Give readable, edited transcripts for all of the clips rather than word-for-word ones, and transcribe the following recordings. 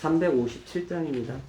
357장입니다.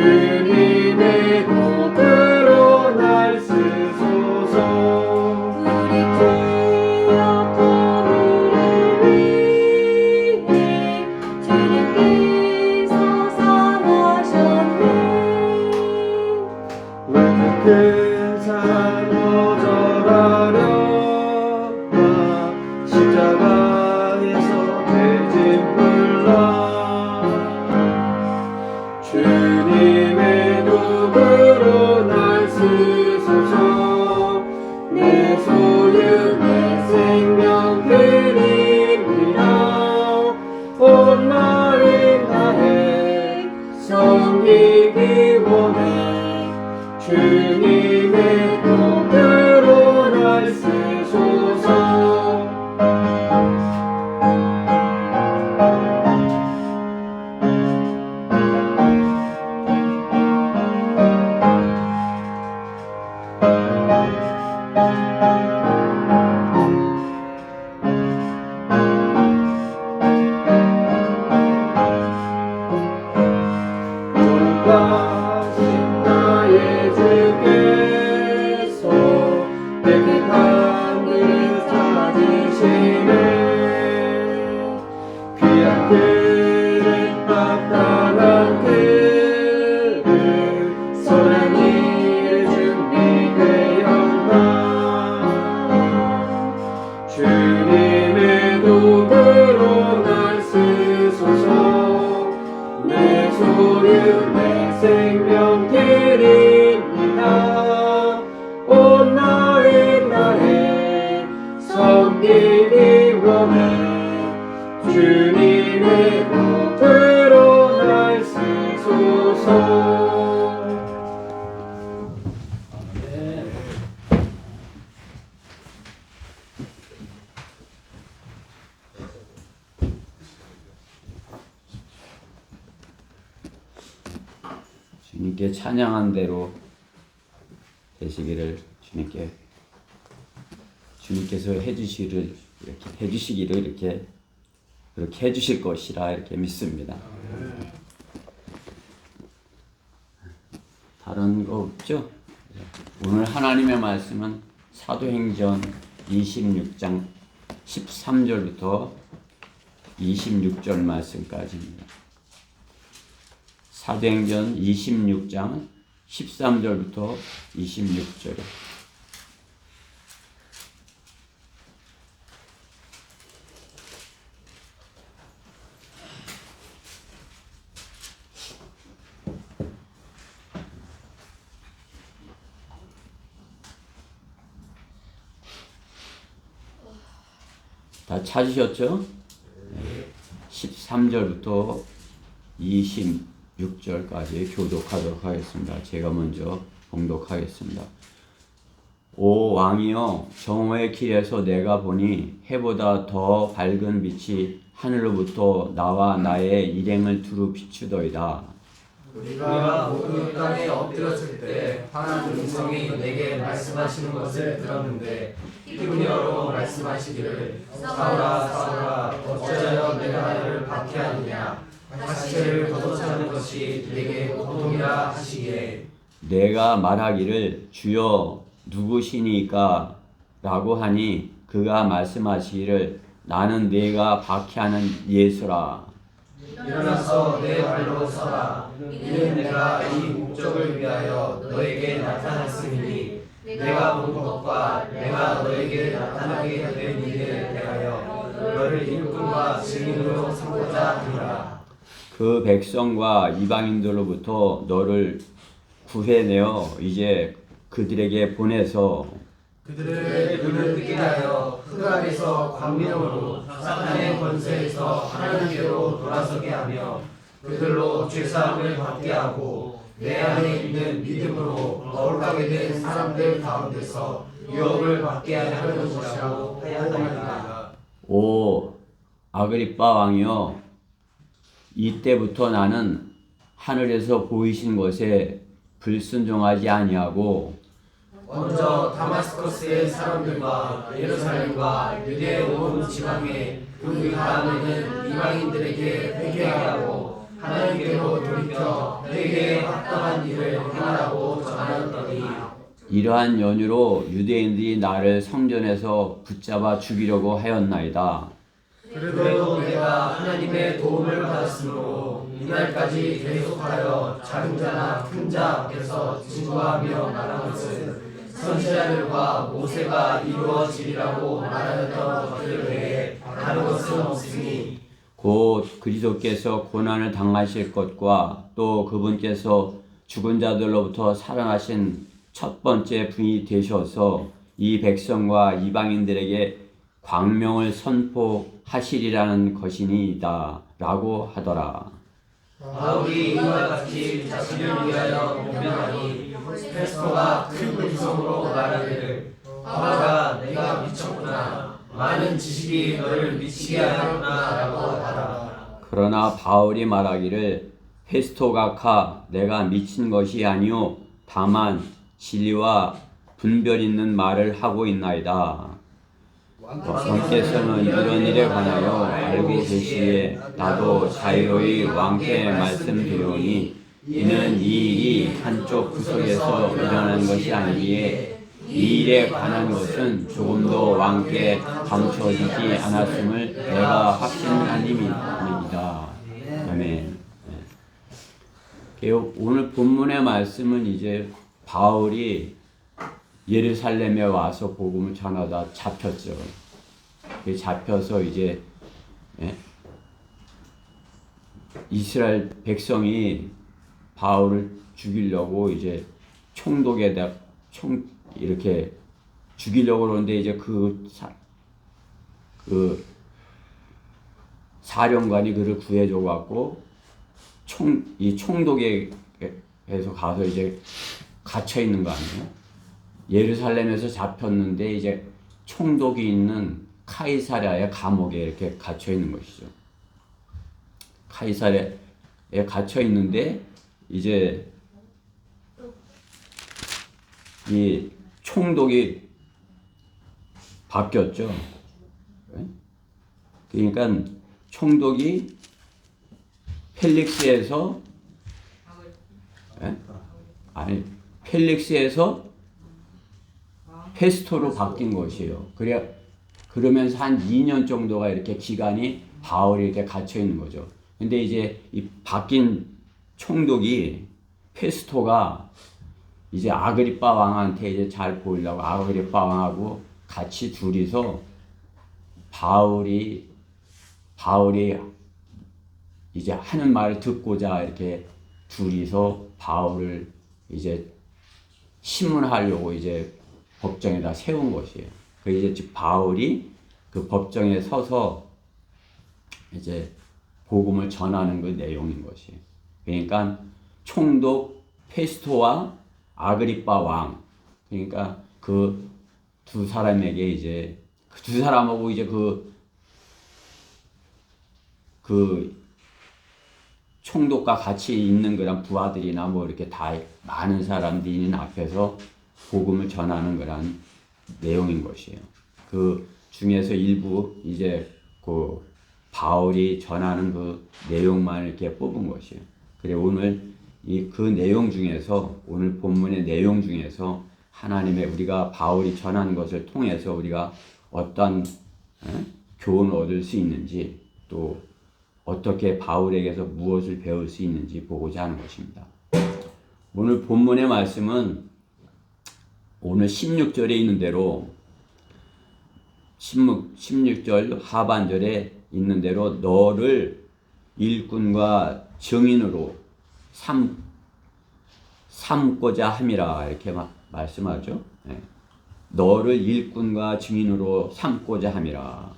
주님의 복으로 날 쓰소서. 우리 주여 우리를 위해 주님께서 사랑하셨네. 왜 큰 산 거절하려나 십자가에서 대진 불나 주님의 도구로 날 쓰소서. 내 소유 내 생명 드립니다. 온 마음 다해 섬기기 원해. 주님의 도구로 날 쓰소서. 돌아가신 나의 주께서 내게 하늘을 찾으시네. 귀한 길을 답답한 길을 선한 일을 준비되었나. 주님의 도구로 날 쓰소서. 내 소유 내 생명 드립니다. 온 마음 다해 섬기기 원해. 주님의 복으로 날 쓰소서. 주님께 찬양한 대로 되시기를 주님께서 해주시기를 이렇게 그렇게 해주실 것이라 이렇게 믿습니다. 다른 거 없죠? 오늘 하나님의 말씀은 사도행전 26장 13절부터 26절 말씀까지입니다. 사도행전 26장 13절부터 26절. 다 찾으셨죠? 13절부터 26절까지 교독하도록 하겠습니다. 제가 먼저 봉독하겠습니다. 오 왕이여, 정오의 길에서 내가 보니 해보다 더 밝은 빛이 하늘로부터 나와 나의 일행을 두루 비추더이다. 우리가 모두 땅에 엎드렸을 때 한 음성이 내게 말씀하시는 것을 들었는데 히브리어로 말씀하시기를 사울아 사울아 어찌하여 내가 나를 박해하느냐. 가시를 걷어차는 것이 내게 고통이라 하시기에 내가 말하기를 주여 누구시니까 라고 하니 그가 말씀하시기를 나는 네가 박해하는 예수라. 일어나서 내 발로 서라. 이는 내가 이 목적을 위하여 너에게 나타났으니 내가 본 것과 내가 너에게 나타나게 된 일을 대하여 너를 일꾼과 증인으로 삼고자 하노라. 그 백성과 이방인들로부터 너를 구해내어 이제 그들에게 보내서 그들의 눈을 뜨게 하여 흑암에서 광명으로 사탄의 권세에서 하나님께로 돌아서게 하며 그들로 죄사함을 받게 하고 내 안에 있는 믿음으로 거룩하게 된 사람들 가운데서 유업을 받게 하려는 것이라고 하였나이다. 오 아그리빠 왕이여, 이때부터 나는 하늘에서 보이신 것에 불순종하지 아니하고 먼저 다마스커스의 사람들과 예루살렘과 유대 온 지방에 그 다음에는 이방인들에게 회개하게 하고 하나님께로 돌이켜 회개에 합당한 일을 행하라고 전하였더니 이러한 연유로 유대인들이 나를 성전에서 붙잡아 죽이려고 하였나이다. 그래도 내가 하나님의 도움을 받았으므로 이날까지 계속하여 작은 자나 큰 자 앞에서 증거하며 말한 것은 선지자들과 모세가 이루어지리라고 말하였던 것들 외에 다른 것은 없으니 곧 그리스도께서 고난을 당하실 것과 또 그분께서 죽은 자들로부터 살아나신 첫 번째 분이 되셔서 이 백성과 이방인들에게 광명을 선포하시리라는 것이니이다 라고 하더라. 바울이 이와 같이 자신을 위하여 변명하니 페스토가 큰 음성으로 말하기를 바울아 내가 미쳤구나 많은 지식이 너를 미치게 하였구나 라고 하더라. 그러나 바울이 말하기를 페스토가 카 내가 미친 것이 아니오 다만 진리와 분별 있는 말을 하고 있나이다. 왕께서는 이런 일에 관하여 알고 계시기에 나도 자유로이 왕께 말씀드리오니 이는 이 일이 한쪽 구석에서 일어난 것이 아니기에 이 일에 관한 것은 조금도 왕께 감춰지지 않았음을 내가 확신하님이다. 아멘. 오늘 본문의 말씀은 이제 바울이 예루살렘에 와서 복음을 전하다 잡혔죠. 잡혀서 이제 이스라엘 백성이 바울을 죽이려고 이제 총독에다 이렇게 죽이려고 그러는데 이제 그 사령관이 그를 구해줘 갖고 이 총독에서 가서 이제 갇혀 있는 거 아니에요? 예루살렘에서 잡혔는데 이제 총독이 있는 카이사랴의 감옥에 이렇게 갇혀 있는 것이죠. 카이사랴에 갇혀 있는데 이제 이 총독이 바뀌었죠. 그러니까 총독이 펠릭스에서 펠릭스에서 페스토로 바뀐 것이에요. 그러면서 한 2년 정도가 이렇게 기간이 바울이 이렇게 갇혀 있는 거죠. 근데 이제 이 바뀐 총독이 페스토가 이제 아그리빠 왕한테 이제 잘 보이려고 아그리빠 왕하고 같이 둘이서 바울이 이제 하는 말을 듣고자 이렇게 둘이서 바울을 이제 신문하려고 이제 법정에다 세운 것이에요. 그 이제 즉 바울이 그 법정에 서서 이제 복음을 전하는 그 내용인 것이에요. 그러니까 총독 페스토와 아그리빠 왕, 그러니까 그 두 사람에게 이제 그 두 사람하고 이제 그 총독과 같이 있는 그런 부하들이나 뭐 이렇게 다 많은 사람들이 있는 앞에서 복음을 전하는 그런 내용인 것이에요. 그 중에서 일부 이제 그 바울이 전하는 그 내용만 이렇게 뽑은 것이에요. 그래 오늘 그 내용 중에서 오늘 본문의 내용 중에서 하나님의 우리가 바울이 전하는 것을 통해서 우리가 어떤 교훈을 얻을 수 있는지, 또 어떻게 바울에게서 무엇을 배울 수 있는지 보고자 하는 것입니다. 오늘 본문의 말씀은 오늘 16절에 있는 대로 16절 하반절에 있는 대로 너를 일꾼과 증인으로 삼고자 함이라 이렇게 말씀하죠. 너를 일꾼과 증인으로 삼고자 함이라.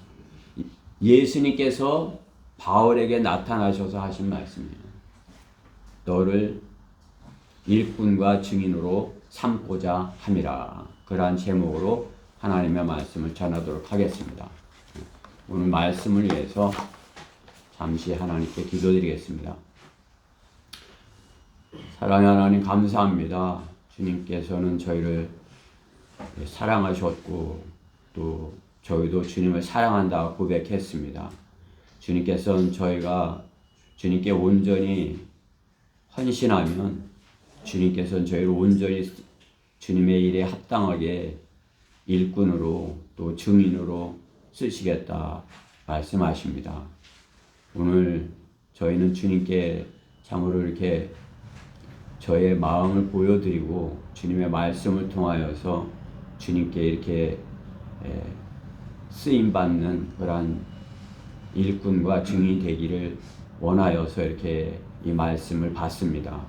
예수님께서 바울에게 나타나셔서 하신 말씀이에요. 너를 일꾼과 증인으로 삼고자 함이라. 그러한 제목으로 하나님의 말씀을 전하도록 하겠습니다. 오늘 말씀을 위해서 잠시 하나님께 기도드리겠습니다. 사랑의 하나님 감사합니다. 주님께서는 저희를 사랑하셨고 또 저희도 주님을 사랑한다 고백했습니다. 주님께서는 저희가 주님께 온전히 헌신하면 주님께서는 저희를 온전히 주님의 일에 합당하게 일꾼으로 또 증인으로 쓰시겠다 말씀하십니다. 오늘 저희는 주님께 참으로 이렇게 저의 마음을 보여드리고 주님의 말씀을 통하여서 주님께 이렇게 쓰임받는 그런 일꾼과 증인이 되기를 원하여서 이렇게 이 말씀을 받습니다.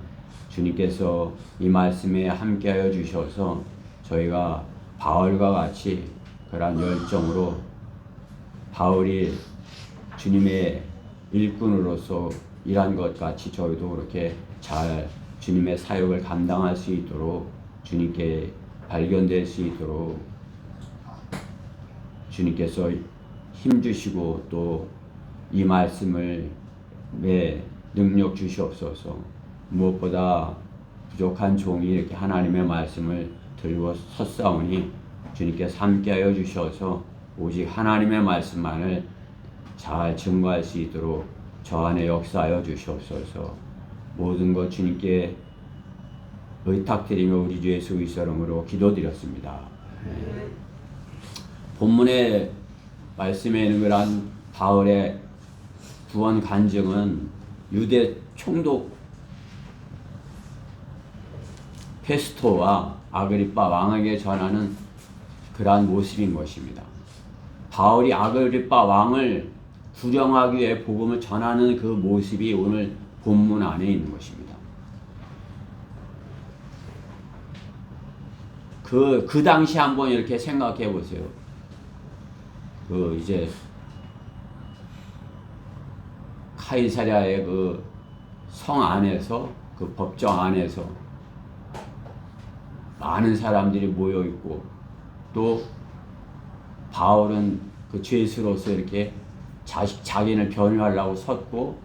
주님께서 이 말씀에 함께하여 주셔서 저희가 바울과 같이 그런 열정으로 바울이 주님의 일꾼으로서 일한 것 같이 저희도 그렇게 잘 주님의 사역을 감당할 수 있도록 주님께 발견될 수 있도록 주님께서 힘주시고 또 이 말씀을 매 능력 주시옵소서. 무엇보다 부족한 종이 이렇게 하나님의 말씀을 들고 섰사오니 주님께서 함께하여 주셔서 오직 하나님의 말씀만을 잘 증거할 수 있도록 저 안에 역사하여 주시옵소서. 모든 것 주님께 의탁드리며 우리 주 예수 그리스도 이름으로 기도드렸습니다. 본문의 말씀에 있는 그런 바울의 구원 간증은 유대 총독 페스토와 아그리빠 왕에게 전하는 그러한 모습인 것입니다. 바울이 아그리빠 왕을 구령하기 위해 복음을 전하는 그 모습이 오늘 본문 안에 있는 것입니다. 그 당시 한번 이렇게 생각해 보세요. 이제 카이사랴의 그 성 안에서 그 법정 안에서 많은 사람들이 모여 있고 또 바울은 그 죄수로서 이렇게 자기를 변호하려고 섰고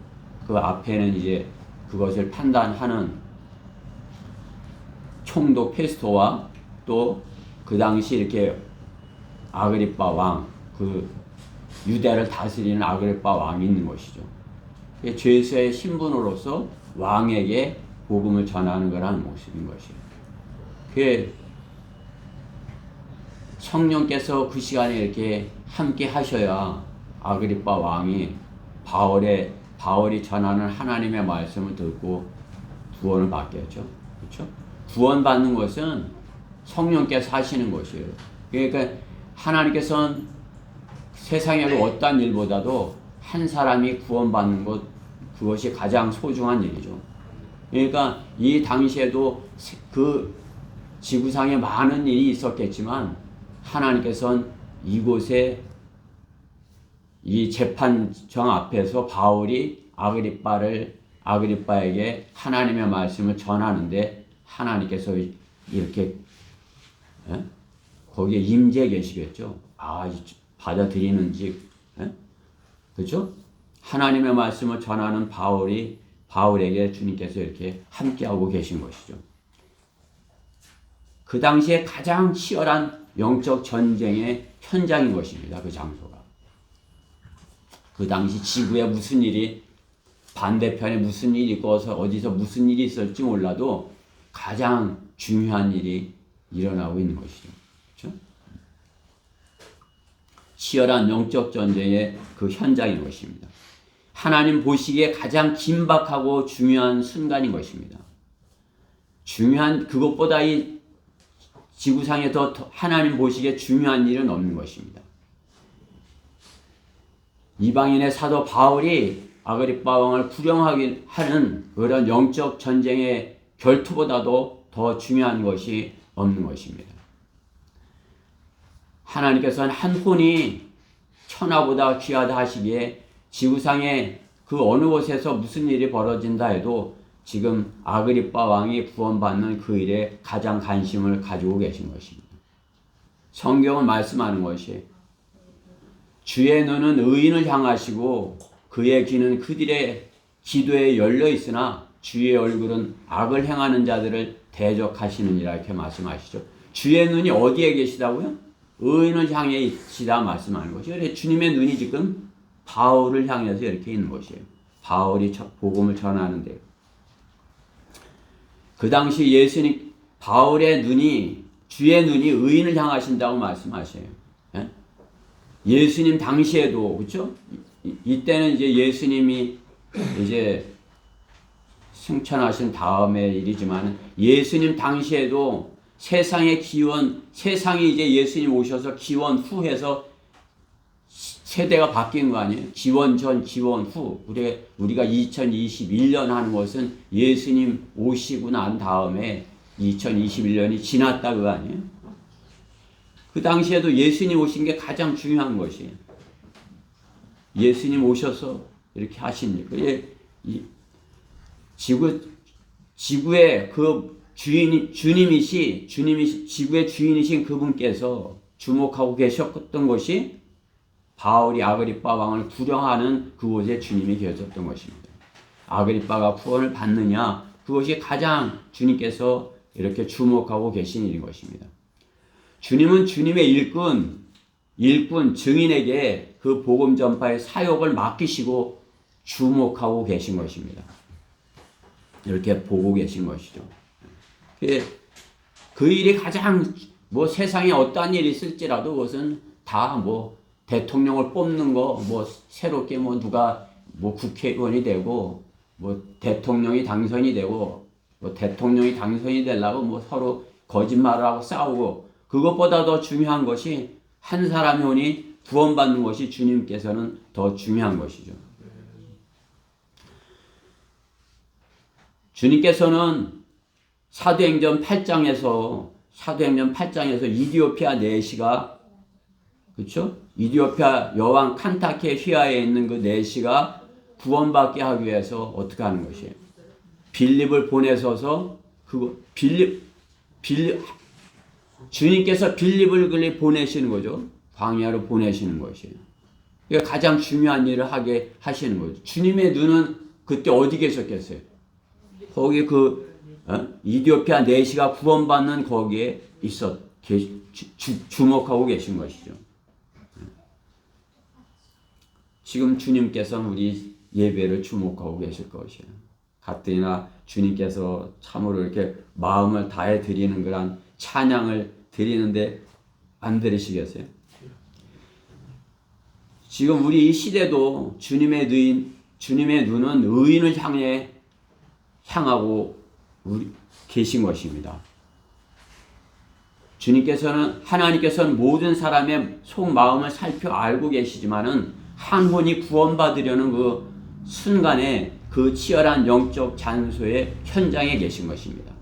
그 앞에는 이제 그것을 판단하는 총독 페스토와 또 그 당시 이렇게 아그리빠 왕, 그 유대를 다스리는 아그리빠 왕이 있는 것이죠. 죄수의 신분으로서 왕에게 복음을 전하는 거라는 모습인 것이에요. 그 성령께서 그 시간에 이렇게 함께 하셔야 아그리빠 왕이 바울이 전하는 하나님의 말씀을 듣고 구원을 받겠죠. 그렇죠? 구원받는 것은 성령께서 하시는 것이에요. 그러니까 하나님께서는 세상의 어떠한 일보다도 한 사람이 구원받는 것, 그것이 가장 소중한 일이죠. 그러니까 이 당시에도 그 지구상에 많은 일이 있었겠지만 하나님께서는 이곳에 이 재판정 앞에서 바울이 아그리빠에게 하나님의 말씀을 전하는데 하나님께서 이렇게 거기에 임재해 계시겠죠. 받아들이는지, 그렇죠? 하나님의 말씀을 전하는 바울에게 주님께서 이렇게 함께하고 계신 것이죠. 그 당시에 가장 치열한 영적 전쟁의 현장인 것입니다. 그 장소가. 그 당시 지구에 무슨 일이 반대편에 무슨 일이 있고 어디서 무슨 일이 있을지 몰라도 가장 중요한 일이 일어나고 있는 것이죠. 그렇죠? 치열한 영적 전쟁의 그 현장인 것입니다. 하나님 보시기에 가장 긴박하고 중요한 순간인 것입니다. 중요한 그것보다 이 지구상에 더 하나님 보시기에 중요한 일은 없는 것입니다. 이방인의 사도 바울이 아그리빠 왕을 구령하게 하는 그런 영적 전쟁의 결투보다도 더 중요한 것이 없는 것입니다. 하나님께서는 한 혼이 천하보다 귀하다 하시기에 지구상의 그 어느 곳에서 무슨 일이 벌어진다 해도 지금 아그리빠 왕이 구원받는 그 일에 가장 관심을 가지고 계신 것입니다. 성경은 말씀하는 것이 주의 눈은 의인을 향하시고 그의 귀는 그들의 기도에 열려 있으나 주의 얼굴은 악을 행하는 자들을 대적하시느니라 이렇게 말씀하시죠. 주의 눈이 어디에 계시다고요? 의인을 향해 있시다 말씀하는 것이죠. 그래서 주님의 눈이 지금 바울을 향해서 이렇게 있는 것이에요. 바울이 복음을 전하는데 그 당시 예수님 바울의 눈이 주의 눈이 의인을 향하신다고 말씀하셔요. 예? 예수님 당시에도 그렇죠? 이때는 이제 예수님이 이제 승천하신 다음의 일이지만 예수님 당시에도 세상의 기원, 세상이 이제 예수님 오셔서 기원 후해서 세대가 바뀐 거 아니에요? 기원 전, 기원 후. 우리가 2021년 하는 것은 예수님 오시고 난 다음에 2021년이 지났다 그거 아니에요? 그 당시에도 예수님 오신 게 가장 중요한 것이에요. 예수님 오셔서 이렇게 하십니까? 지구의 그 주님이시 지구의 주인이신 그분께서 주목하고 계셨던 것이 바울이 아그리빠 왕을 구령하는 그곳에 주님이 계셨던 것입니다. 아그리빠가 구원을 받느냐 그것이 가장 주님께서 이렇게 주목하고 계신 일인 것입니다. 주님은 주님의 일꾼 증인에게 그 복음 전파의 사역을 맡기시고 주목하고 계신 것입니다. 이렇게 보고 계신 것이죠. 그 일이 가장 세상에 어떠한 일이 있을지라도 그것은 다 대통령을 뽑는 거 새롭게 누가 국회의원이 되고 대통령이 당선이 되고 대통령이 당선이 되려고 서로 거짓말을 하고 싸우고 그것보다 더 중요한 것이 한 사람의 혼이 구원받는 것이 주님께서는 더 중요한 것이죠. 주님께서는 사도행전 8장에서 이디오피아 내시가 그렇죠? 이디오피아 여왕 칸타케 휘하에 있는 그 내시가 구원받게 하기 위해서 어떻게 하는 것이에요? 빌립을 보내셔서 주님께서 빌립을 보내시는 거죠. 광야로 보내시는 것이에요. 그러니까 가장 중요한 일을 하게 하시는 거죠. 주님의 눈은 그때 어디 계셨겠어요? 거기 이디오피아 내시가 구원받는 거기에 주목하고 계신 것이죠. 지금 주님께서는 우리 예배를 주목하고 계실 것이에요. 가뜩이나 주님께서 참으로 이렇게 마음을 다해 드리는 그런 찬양을 드리는데 안 들으시겠어요? 지금 우리 이 시대도 주님의 눈은 의인을 향하고 계신 것입니다. 하나님께서는 모든 사람의 속마음을 살펴 알고 계시지만은 한 혼이 구원받으려는 그 순간에 그 치열한 영적 잔소의 현장에 계신 것입니다.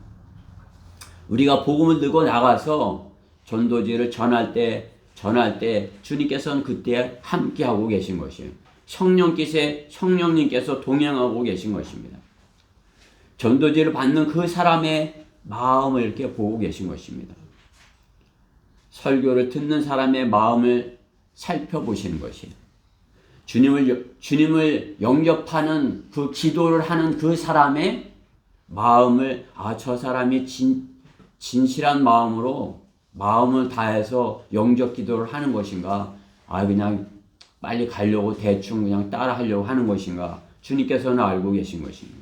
우리가 복음을 들고 나가서 전도지를 전할 때 주님께서는 그때 함께하고 계신 것이에요. 성령님께서 동행하고 계신 것입니다. 전도지를 받는 그 사람의 마음을 이렇게 보고 계신 것입니다. 설교를 듣는 사람의 마음을 살펴보시는 것이에요. 주님을 영접하는 그 기도를 하는 그 사람의 마음을 저 사람이 진실한 마음으로 마음을 다해서 영접 기도를 하는 것인가 그냥 빨리 가려고 대충 그냥 따라 하려고 하는 것인가 주님께서는 알고 계신 것입니다.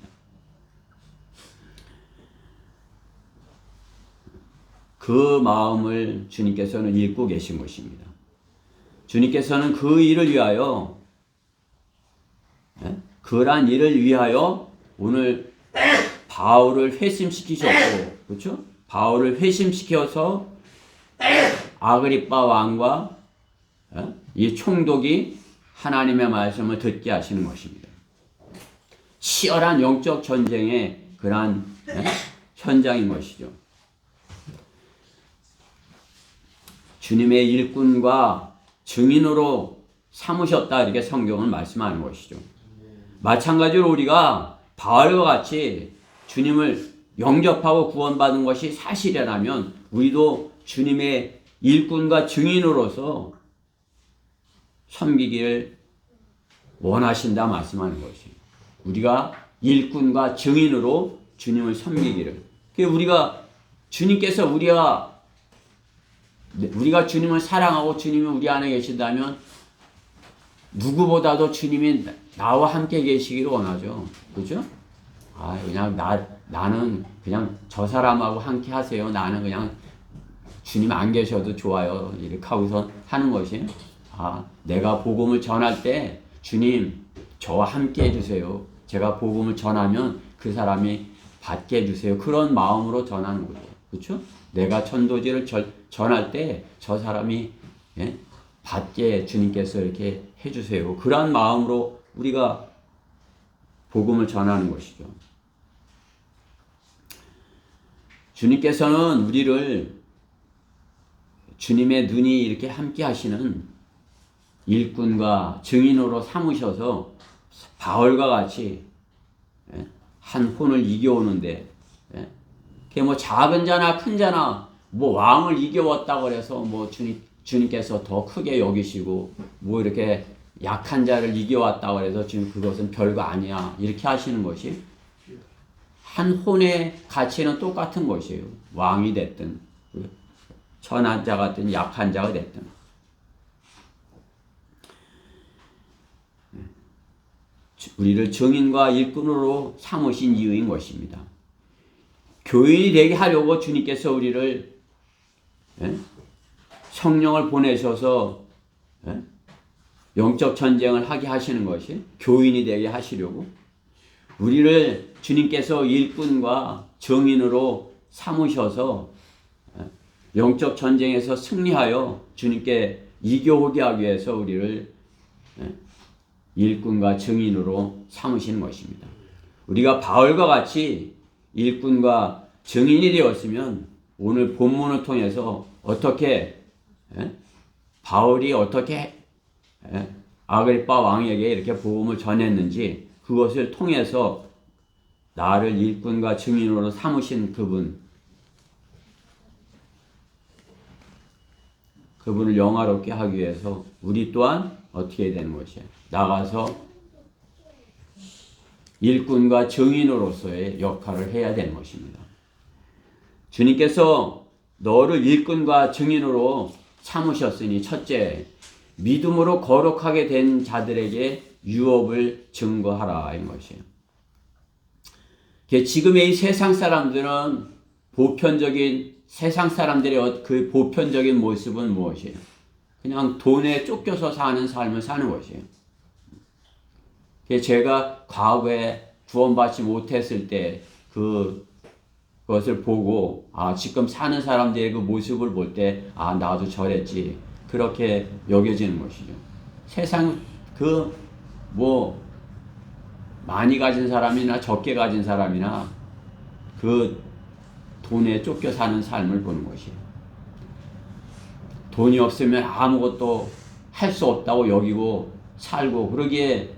그 마음을 주님께서는 읽고 계신 것입니다. 주님께서는 그 일을 위하여, 그러한 일을 위하여 오늘 바울을 회심시키셨고, 그렇죠? 바울을 회심시켜서 아그리빠 왕과 이 총독이 하나님의 말씀을 듣게 하시는 것입니다. 치열한 영적 전쟁의 그러한 현장인 것이죠. 주님의 일꾼과 증인으로 삼으셨다, 이렇게 성경은 말씀하는 것이죠. 마찬가지로 우리가 바울과 같이 주님을 영접하고 구원받은 것이 사실이라면 우리도 주님의 일꾼과 증인으로서 섬기기를 원하신다 말씀하는 것이에요. 우리가 일꾼과 증인으로 주님을 섬기기를. 우리가 주님께서 우리가 주님을 사랑하고 주님이 우리 안에 계신다면 누구보다도 주님이 나와 함께 계시기를 원하죠. 그죠? 그냥 나는 그냥 저 사람하고 함께 하세요. 나는 그냥 주님 안 계셔도 좋아요. 이렇게 하고서 하는 것이, 내가 복음을 전할 때 주님 저와 함께 해주세요. 제가 복음을 전하면 그 사람이 받게 해주세요. 그런 마음으로 전하는 거죠. 그렇죠? 내가 전도지를 전할 때 저 사람이 받게 주님께서 이렇게 해주세요. 그런 마음으로 우리가 복음을 전하는 것이죠. 주님께서는 우리를 주님의 눈이 이렇게 함께 하시는 일꾼과 증인으로 삼으셔서 바울과 같이 한 혼을 이겨오는데, 그게 뭐 작은 자나 큰 자나 뭐 왕을 이겨왔다고 해서 뭐 주님께서 더 크게 여기시고 뭐 이렇게 약한 자를 이겨왔다고 해서 지금 그것은 별거 아니야, 이렇게 하시는 것이, 한 혼의 가치는 똑같은 것이에요. 왕이 됐든 천한 자가 됐든 약한 자가 됐든. 우리를 증인과 일꾼으로 삼으신 이유인 것입니다. 교인이 되게 하려고 주님께서 우리를 성령을 보내셔서 영적 전쟁을 하게 하시는 것이, 교인이 되게 하시려고 우리를 주님께서 일꾼과 증인으로 삼으셔서 영적 전쟁에서 승리하여 주님께 이겨오게 하기 위해서 우리를 일꾼과 증인으로 삼으시는 것입니다. 우리가 바울과 같이 일꾼과 증인이 되었으면 오늘 본문을 통해서 어떻게 바울이 어떻게 아그리빠 왕에게 이렇게 복음을 전했는지, 그것을 통해서 나를 일꾼과 증인으로 삼으신 그분을 영화롭게 하기 위해서 우리 또한 어떻게 해야 되는 것이에요? 나가서 일꾼과 증인으로서의 역할을 해야 되는 것입니다. 주님께서 너를 일꾼과 증인으로 삼으셨으니, 첫째, 믿음으로 거룩하게 된 자들에게 유업을 증거하라, 이 것이에요. 지금의 이 세상 사람들은 세상 사람들의 그 보편적인 모습은 무엇이에요? 그냥 돈에 쫓겨서 사는 삶을 사는 것이에요. 제가 과거에 구원받지 못했을 때 그것을 보고, 지금 사는 사람들의 그 모습을 볼 때, 나도 저랬지, 그렇게 여겨지는 것이죠. 세상 많이 가진 사람이나 적게 가진 사람이나 그 돈에 쫓겨 사는 삶을 보는 것이에요. 돈이 없으면 아무것도 할 수 없다고 여기고 살고, 그러기에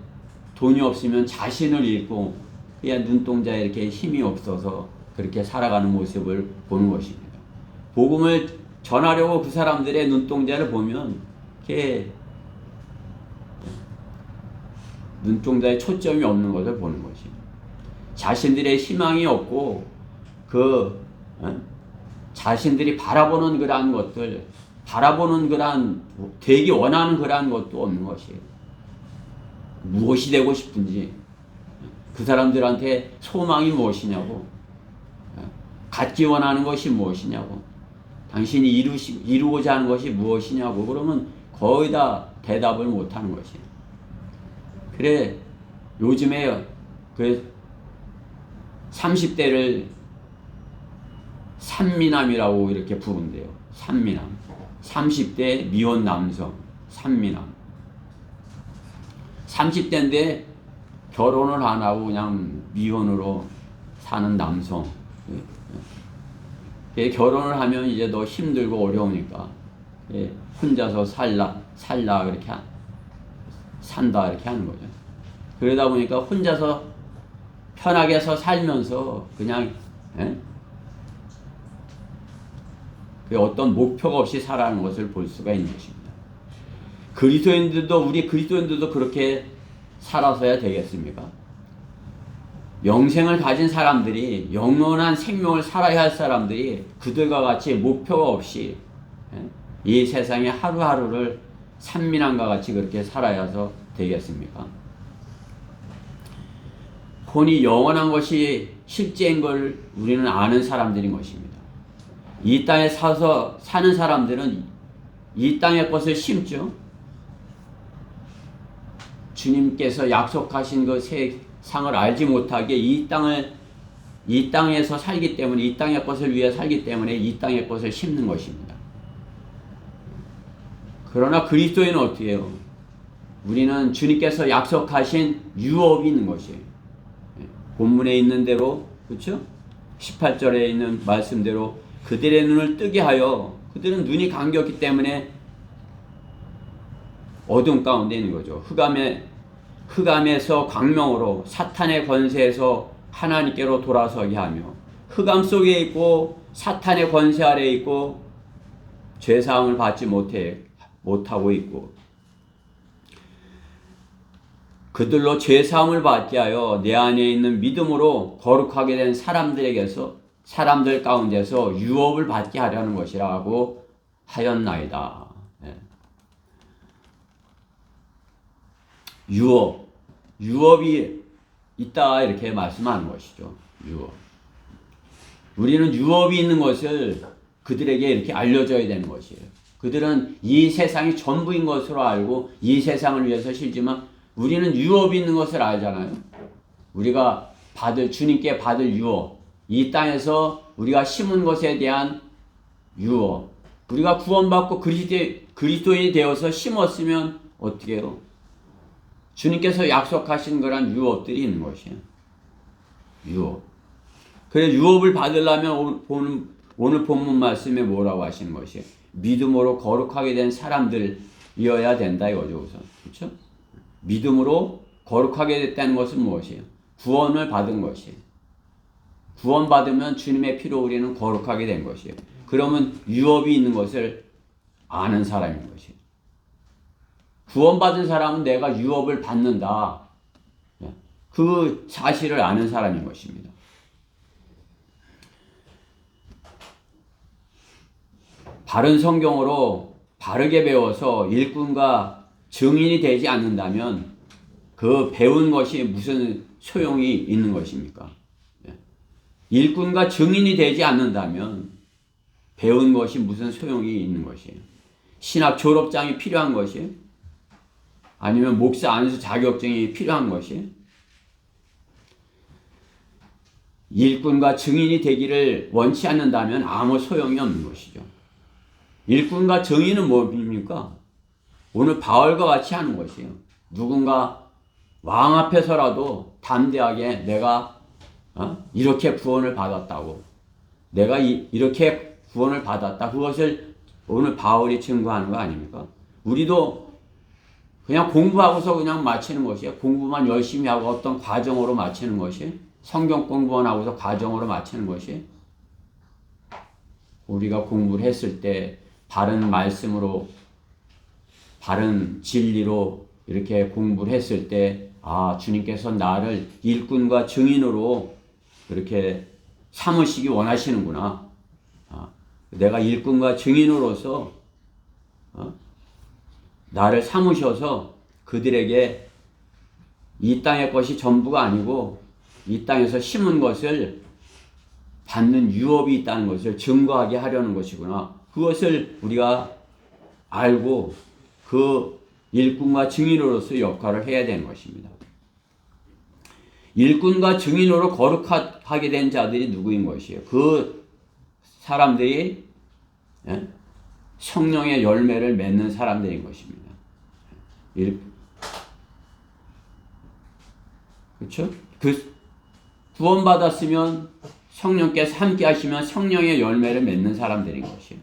돈이 없으면 자신을 잃고 그냥 눈동자에 이렇게 힘이 없어서 그렇게 살아가는 모습을 보는 것입니다. 복음을 전하려고 그 사람들의 눈동자를 보면 이렇게 눈동자에 초점이 없는 것을 보는 것입니다. 자신들의 희망이 없고 자신들이 바라보는 그러한 것들, 되기 원하는 그러한 것도 없는 것이에요. 무엇이 되고 싶은지, 그 사람들한테 소망이 무엇이냐고, 갖기 원하는 것이 무엇이냐고, 당신이 이루고자 하는 것이 무엇이냐고, 그러면 거의 다 대답을 못하는 것이에요. 그래 요즘에 그 30대를 산미남이라고 이렇게 부른대요. 산미남. 30대 미혼 남성 산미남. 30대인데 결혼을 안 하고 그냥 미혼으로 사는 남성. 결혼을 하면 이제 더 힘들고 어려우니까 혼자서 산다 이렇게 하는 거죠. 그러다 보니까 혼자서 편하게서 살면서 그냥 어떤 목표가 없이 살아가는 것을 볼 수가 있는 것입니다. 우리 그리스도인들도 그렇게 살아서야 되겠습니까? 영생을 가진 사람들이, 영원한 생명을 살아야 할 사람들이 그들과 같이 목표가 없이 이 세상의 하루하루를 산민함과 같이 그렇게 살아야서 되겠습니까? 혼이 영원한 것이 실제인 걸 우리는 아는 사람들인 것입니다. 이 땅에 사는 사람들은 이 땅의 것을 심죠. 주님께서 약속하신 그 세상을 알지 못하게 이 땅에서 살기 때문에, 이 땅의 것을 위해 살기 때문에 이 땅의 것을 심는 것입니다. 그러나 그리스도인은 어떻게 해요? 우리는 주님께서 약속하신 유업이 있는 것이에요. 본문에 있는 대로, 그렇죠? 18절에 있는 말씀대로 그들의 눈을 뜨게 하여, 그들은 눈이 감겼기 때문에 어둠 가운데 있는 거죠. 흑암에서 광명으로, 사탄의 권세에서 하나님께로 돌아서게 하며, 흑암 속에 있고 사탄의 권세 아래에 있고 죄사함을 받지 못하고 있고, 그들로 죄사함을 받게 하여 내 안에 있는 믿음으로 거룩하게 된 사람들 가운데서 유업을 받게 하려는 것이라고 하였나이다. 유업이 있다 이렇게 말씀하는 것이죠. 유업. 우리는 유업이 있는 것을 그들에게 이렇게 알려줘야 되는 것이에요. 그들은 이 세상이 전부인 것으로 알고 이 세상을 위해서 살지만 우리는 유업이 있는 것을 알잖아요. 우리가 주님께 받을 유업, 이 땅에서 우리가 심은 것에 대한 유업, 우리가 구원받고 그리스도인이 되어서 심었으면 어떻게 해요? 주님께서 약속하신 거란 유업들이 있는 것이에요. 유업. 그래 유업을 받으려면 오늘 본문 말씀에 뭐라고 하시는 것이에요? 믿음으로 거룩하게 된 사람들이어야 된다 이거죠, 우선. 그렇죠? 믿음으로 거룩하게 됐다는 것은 무엇이에요? 구원을 받은 것이에요. 구원받으면 주님의 피로 우리는 거룩하게 된 것이에요. 그러면 유업이 있는 것을 아는 사람인 것이에요. 구원받은 사람은 내가 유업을 받는다. 그 사실을 아는 사람인 것입니다. 바른 성경으로 바르게 배워서 일꾼과 증인이 되지 않는다면 그 배운 것이 무슨 소용이 있는 것입니까? 일꾼과 증인이 되지 않는다면 배운 것이 무슨 소용이 있는 것이에요? 신학 졸업장이 필요한 것이에요? 아니면 목사 안수 자격증이 필요한 것이에요? 일꾼과 증인이 되기를 원치 않는다면 아무 소용이 없는 것이죠. 일꾼과 증인은 뭡니까? 오늘 바울과 같이 하는 것이에요. 누군가 왕 앞에서라도 담대하게 내가 이렇게 구원을 받았다고, 내가 이렇게 구원을 받았다, 그것을 오늘 바울이 증거하는 거 아닙니까? 우리도 그냥 공부하고서 그냥 마치는 것이에요. 공부만 열심히 하고 어떤 과정으로 마치는 것이, 성경 공부만 하고서 과정으로 마치는 것이, 우리가 공부를 했을 때 바른 말씀으로, 바른 진리로 이렇게 공부를 했을 때, 주님께서 나를 일꾼과 증인으로 그렇게 삼으시기 원하시는구나. 내가 일꾼과 증인으로서 나를 삼으셔서 그들에게 이 땅의 것이 전부가 아니고 이 땅에서 심은 것을 받는 유업이 있다는 것을 증거하게 하려는 것이구나. 그것을 우리가 알고 그 일꾼과 증인으로서 역할을 해야 되는 것입니다. 일꾼과 증인으로 거룩하게 된 자들이 누구인 것이에요? 그 사람들이 성령의 열매를 맺는 사람들인 것입니다. 그렇죠? 그 구원받았으면 성령께서 함께 하시면 성령의 열매를 맺는 사람들인 것이에요.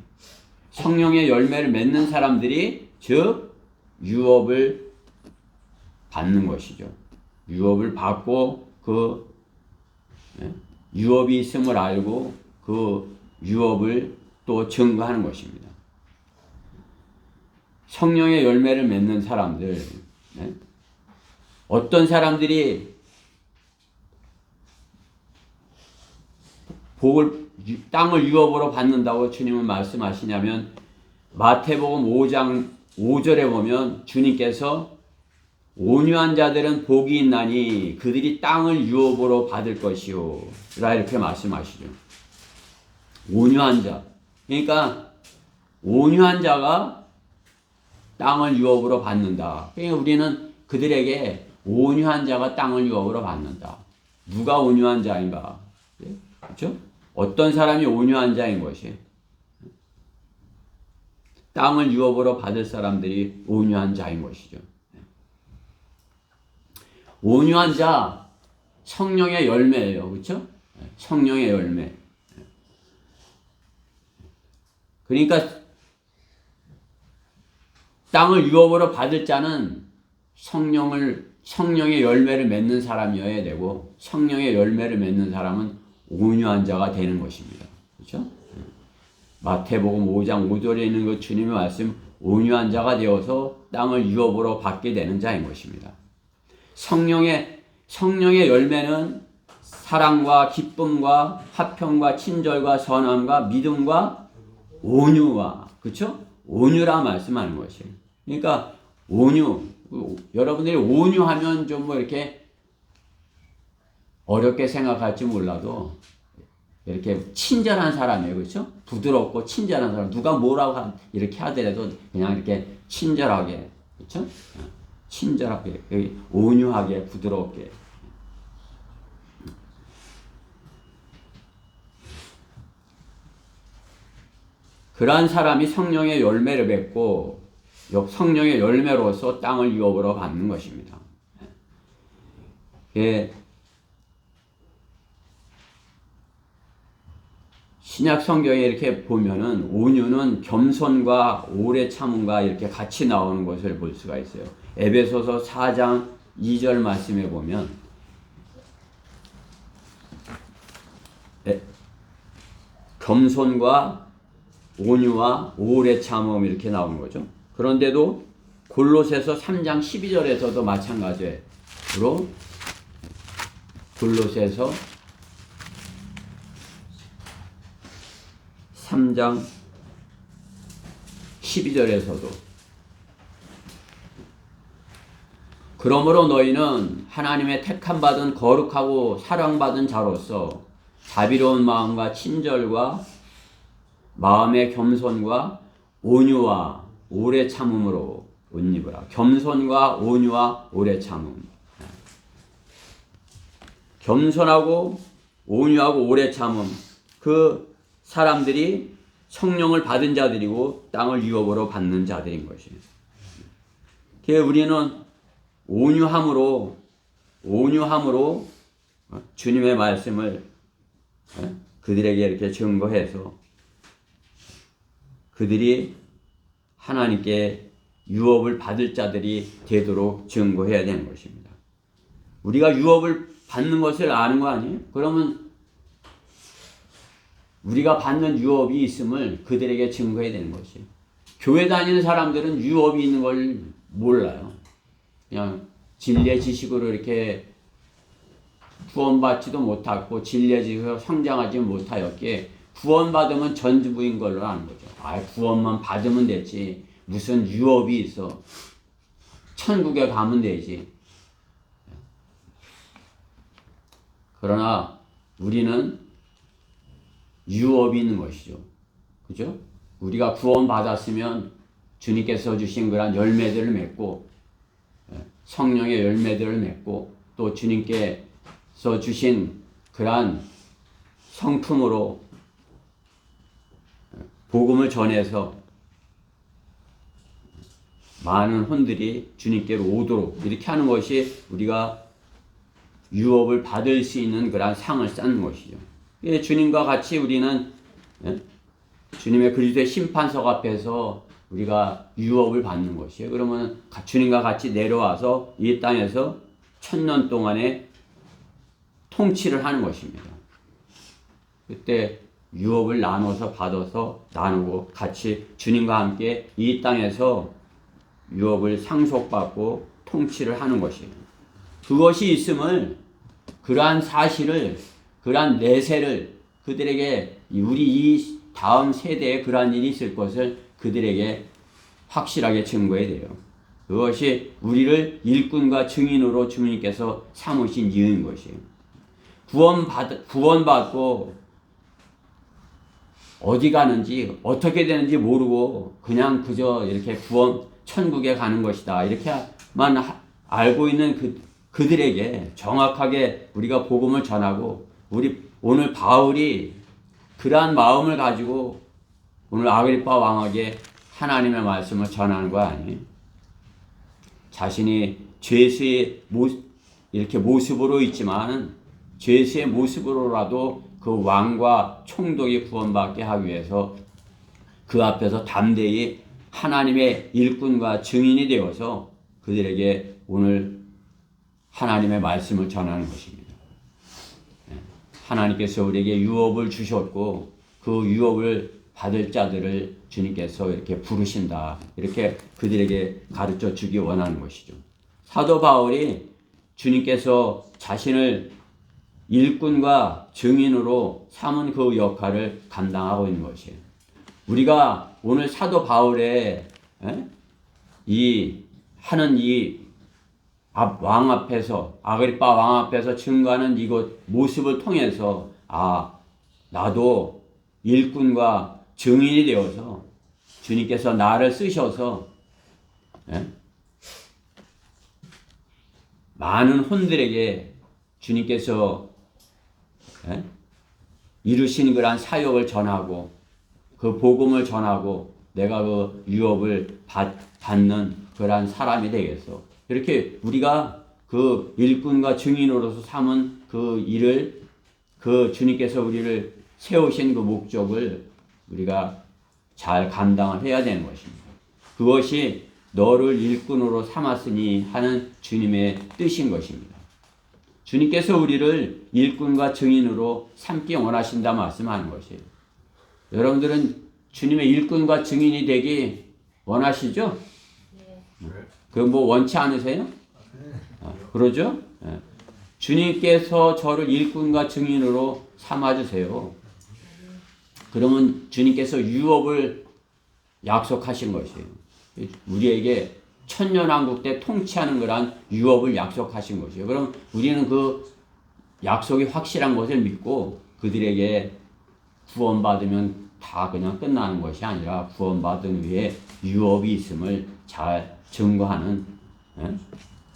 성령의 열매를 맺는 사람들이 즉 유업을 받는 것이죠. 유업을 받고 그 유업이 있음을 알고 그 유업을 또 증거하는 것입니다. 성령의 열매를 맺는 사람들, 어떤 사람들이 땅을 유업으로 받는다고 주님은 말씀하시냐면 마태복음 5장 5절에 보면 주님께서 온유한 자들은 복이 있나니 그들이 땅을 유업으로 받을 것이요 라 이렇게 말씀하시죠. 온유한 자, 그러니까 온유한 자가 땅을 유업으로 받는다. 그러니까 우리는 그들에게 온유한 자가 땅을 유업으로 받는다. 누가 온유한 자인가? 그렇죠? 어떤 사람이 온유한 자인 것이? 땅을 유업으로 받을 사람들이 온유한 자인 것이죠. 온유한 자, 성령의 열매예요. 그렇죠? 성령의 열매. 그러니까 땅을 유업으로 받을 자는 성령의 열매를 맺는 사람이어야 되고 성령의 열매를 맺는 사람은 온유한 자가 되는 것입니다. 그렇죠? 마태복음 5장 5절에 있는 그 주님의 말씀, 온유한 자가 되어서 땅을 유업으로 받게 되는 자인 것입니다. 성령의 열매는 사랑과 기쁨과 화평과 친절과 선함과 믿음과 온유와, 그렇죠? 온유라 말씀하는 것이에요. 그러니까 온유, 여러분들이 온유하면 좀 뭐 이렇게 어렵게 생각할지 몰라도 이렇게 친절한 사람이에요. 그렇죠? 부드럽고 친절한 사람. 누가 뭐라고 이렇게 하더라도 그냥 이렇게 친절하게, 그렇죠? 친절하게, 온유하게, 부드럽게. 그러한 사람이 성령의 열매를 맺고 성령의 열매로서 땅을 유업으로 받는 것입니다. 신약 성경에 이렇게 보면은 온유는 겸손과 오래 참음과 이렇게 같이 나오는 것을 볼 수가 있어요. 에베소서 4장 2절 말씀에 보면 겸손과 온유와 오래 참음 이렇게 나오는 거죠. 그런데도 골로새서 3장 12절에서도 마찬가지로 골로새서 3장 12절에서도 그러므로 너희는 하나님의 택함받은 거룩하고 사랑받은 자로서 자비로운 마음과 친절과 마음의 겸손과 온유와 오래 참음으로 옷 입으라. 겸손과 온유와 오래 참음. 겸손하고 온유하고 오래 참음. 그 사람들이 성령을 받은 자들이고 땅을 유업으로 받는 자들인 것이에요. 우리는 온유함으로 주님의 말씀을 그들에게 이렇게 증거해서 그들이 하나님께 유업을 받을 자들이 되도록 증거해야 되는 것입니다. 우리가 유업을 받는 것을 아는 거 아니에요? 그러면 우리가 받는 유업이 있음을 그들에게 증거해야 되는 것이에요. 교회 다니는 사람들은 유업이 있는 걸 몰라요. 그냥 진리의 지식으로 이렇게 구원받지도 못하고 진리의 지식으로 성장하지 못하였기에 구원받으면 전부인 걸로 아는 거죠. 구원만 받으면 되지. 무슨 유업이 있어. 천국에 가면 되지. 그러나 우리는 유업이 있는 것이죠. 그죠? 우리가 구원받았으면 주님께서 주신 그런 열매들을 맺고 성령의 열매들을 맺고 또 주님께서 주신 그러한 성품으로 복음을 전해서 많은 혼들이 주님께로 오도록 이렇게 하는 것이 우리가 유업을 받을 수 있는 그러한 상을 쌓는 것이죠. 주님과 같이 우리는 주님의 그리스도의 심판석 앞에서 우리가 유업을 받는 것이에요. 그러면 주님과 같이 내려와서 이 땅에서 1000년 동안의 통치를 하는 것입니다. 그때 유업을 나눠서 받아서 나누고 같이 주님과 함께 이 땅에서 유업을 상속받고 통치를 하는 것이에요. 그것이 있음을 그러한 사실을 그러한 내세를 그들에게 우리 이 다음 세대에 그러한 일이 있을 것을 그들에게 확실하게 증거해야 돼요. 그것이 우리를 일꾼과 증인으로 주님께서 삼으신 이유인 것이에요. 구원받고 어디 가는지 어떻게 되는지 모르고 그냥 그저 이렇게 천국에 가는 것이다 이렇게만 알고 있는 그들에게 정확하게 우리가 복음을 전하고 오늘 바울이 그러한 마음을 가지고 오늘 아그리파 왕에게 하나님의 말씀을 전하는 거 아니에요? 자신이 죄수의 이렇게 모습으로 있지만 죄수의 모습으로라도 그 왕과 총독이 구원받게 하기 위해서 그 앞에서 담대히 하나님의 일꾼과 증인이 되어서 그들에게 오늘 하나님의 말씀을 전하는 것입니다. 하나님께서 우리에게 유업을 주셨고 그 유업을 받을 자들을 주님께서 이렇게 부르신다. 이렇게 그들에게 가르쳐 주기 원하는 것이죠. 사도 바울이 주님께서 자신을 일꾼과 증인으로 삼은 그 역할을 감당하고 있는 것이에요. 우리가 오늘 사도 바울의 왕 앞에서 아그리파 왕 앞에서 증거하는 이곳 모습을 통해서 나도 일꾼과 증인이 되어서 주님께서 나를 쓰셔서 많은 혼들에게 주님께서 이루신 그러한 사역을 전하고 그 복음을 전하고 내가 그 유업을 받는 그러한 사람이 되겠어. 이렇게 우리가 그 일꾼과 증인으로서 삼은 그 일을 그 주님께서 우리를 세우신 그 목적을 우리가 잘 감당을 해야 되는 것입니다. 그것이 너를 일꾼으로 삼았으니 하는 주님의 뜻인 것입니다. 주님께서 우리를 일꾼과 증인으로 삼기 원하신다 말씀하는 것이에요. 여러분들은 주님의 일꾼과 증인이 되기 원하시죠? 그 원치 않으세요? 그러죠? 주님께서 저를 일꾼과 증인으로 삼아주세요. 그러면 주님께서 유업을 약속하신 것이에요. 우리에게 천년왕국 때 통치하는 거란 유업을 약속하신 것이에요. 그럼 우리는 그 약속이 확실한 것을 믿고 그들에게 구원받으면 다 그냥 끝나는 것이 아니라 구원받은 후에 유업이 있음을 잘 증거하는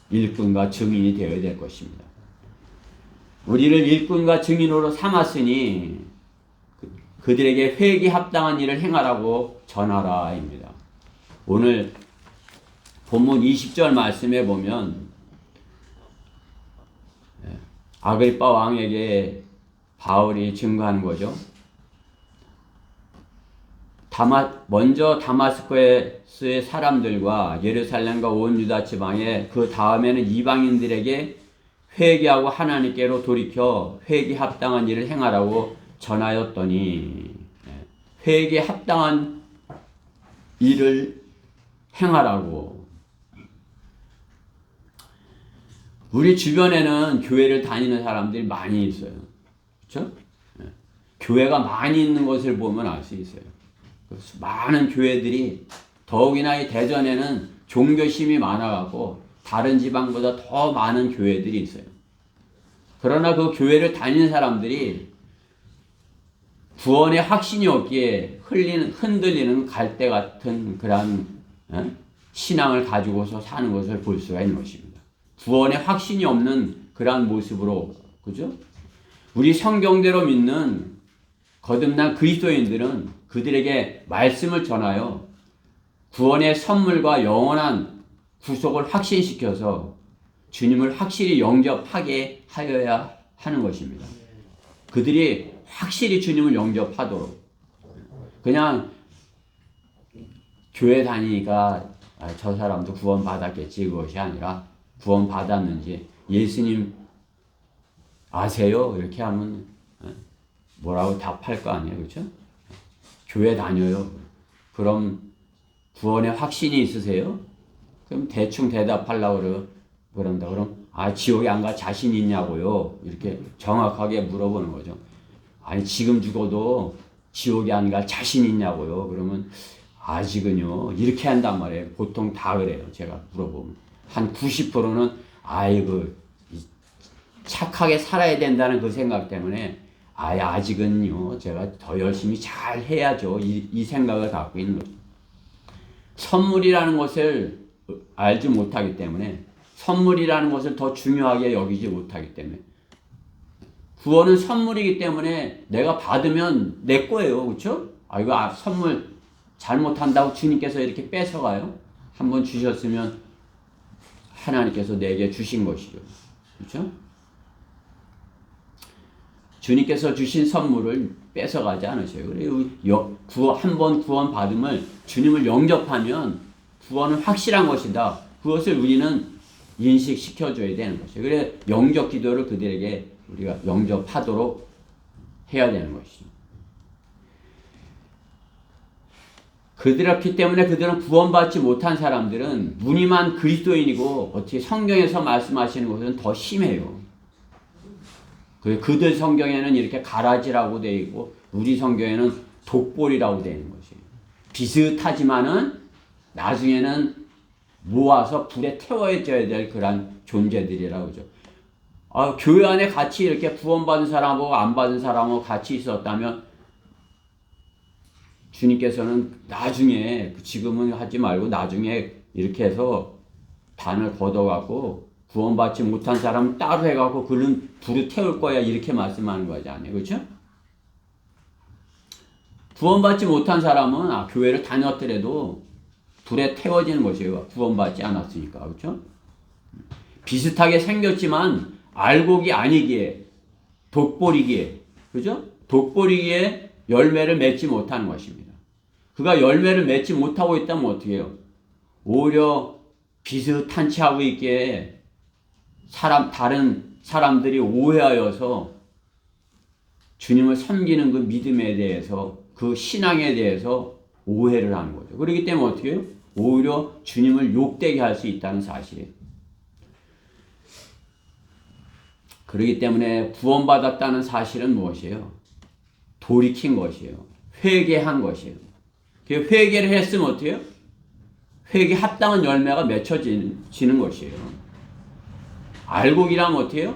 일꾼과 증인이 되어야 될 것입니다. 우리를 일꾼과 증인으로 삼았으니 그들에게 회개 합당한 일을 행하라고 전하라입니다. 오늘 본문 20절 말씀에 보면 아그리파 왕에게 바울이 증거하는 거죠. 먼저 다마스커스의 사람들과 예루살렘과 온 유다 지방에 그 다음에는 이방인들에게 회개하고 하나님께로 돌이켜 회개 합당한 일을 행하라고 전하였더니 회개 합당한 일을 행하라고. 우리 주변에는 교회를 다니는 사람들이 많이 있어요. 그렇죠? 교회가 많이 있는 것을 보면 알 수 있어요. 많은 교회들이 더욱이나 이 대전에는 종교심이 많아갖고 다른 지방보다 더 많은 교회들이 있어요. 그러나 그 교회를 다니는 사람들이 구원의 확신이 없기에 흔들리는 갈대 같은 그런 신앙을 가지고서 사는 것을 볼 수가 있는 것입니다. 구원의 확신이 없는 그러한 모습으로, 그죠? 우리 성경대로 믿는 거듭난 그리스도인들은 그들에게 말씀을 전하여 구원의 선물과 영원한 구속을 확신시켜서 주님을 확실히 영접하게 하여야 하는 것입니다. 그들이 확실히 주님을 영접하도록. 그냥 교회 다니니까 저 사람도 구원 받았겠지, 그것이 아니라 구원 받았는지 예수님 아세요? 이렇게 하면 뭐라고 답할 거 아니에요, 그렇죠? 교회 다녀요. 그럼 구원의 확신이 있으세요? 그럼 대충 대답하려고 그런다. 그럼 지옥에 안 갈 자신 있냐고요? 이렇게 정확하게 물어보는 거죠. 아니 지금 죽어도 지옥에 안 갈 자신 있냐고요? 그러면 아직은요. 이렇게 한단 말이에요. 보통 다 그래요. 제가 물어보면 한 90%는 아이고 착하게 살아야 된다는 그 생각 때문에 아직은요. 제가 더 열심히 잘 해야죠. 이 생각을 갖고 있는 거죠. 선물이라는 것을 알지 못하기 때문에, 선물이라는 것을 더 중요하게 여기지 못하기 때문에, 구원은 선물이기 때문에 내가 받으면 내 거예요. 그렇죠? 이거 선물 잘못한다고 주님께서 이렇게 뺏어가요? 한번 주셨으면 하나님께서 내게 주신 것이죠. 그렇죠? 주님께서 주신 선물을 뺏어가지 않으셔요. 그래요. 한번 구원 받음을 주님을 영접하면 구원은 확실한 것이다. 그것을 우리는 인식시켜줘야 되는 것이에요. 그래 영접 기도를 그들에게 우리가 영접하도록 해야 되는 것이죠. 그렇기 때문에 그들은 구원받지 못한 사람들은 무늬만 그리스도인이고 어떻게 성경에서 말씀하시는 것은 더 심해요. 그들 성경에는 이렇게 가라지라고 되어 있고 우리 성경에는 독볼이라고 되어 있는 것이에요. 비슷하지만은 나중에는 모아서 불에 태워져야 될 그런 존재들이라고 그러죠. 교회 안에 같이 이렇게 구원받은 사람하고 안 받은 사람하고 같이 있었다면 주님께서는 나중에, 지금은 하지 말고 나중에 이렇게 해서 단을 걷어갖고 구원받지 못한 사람은 따로 해갖고 그는 불을 태울 거야, 이렇게 말씀하는 거지 아니에요. 그렇죠? 구원받지 못한 사람은 교회를 다녔더라도 불에 태워지는 것이에요. 구원받지 않았으니까. 그렇죠? 비슷하게 생겼지만 알곡이 아니기에, 독보리기에, 그죠? 독보리기에 열매를 맺지 못하는 것입니다. 그가 열매를 맺지 못하고 있다면 어떻게 해요? 오히려 비슷한 채 하고 있기에 다른 사람들이 오해하여서 주님을 섬기는 그 믿음에 대해서, 그 신앙에 대해서 오해를 하는 거죠. 그렇기 때문에 어떻게 해요? 오히려 주님을 욕되게 할 수 있다는 사실이에요. 그렇기 때문에 구원받았다는 사실은 무엇이에요? 돌이킨 것이에요. 회개한 것이에요. 회개를 했으면 어떻게 해요? 회개 합당한 열매가 맺혀지는 것이에요. 알곡이라면 어떻게 해요?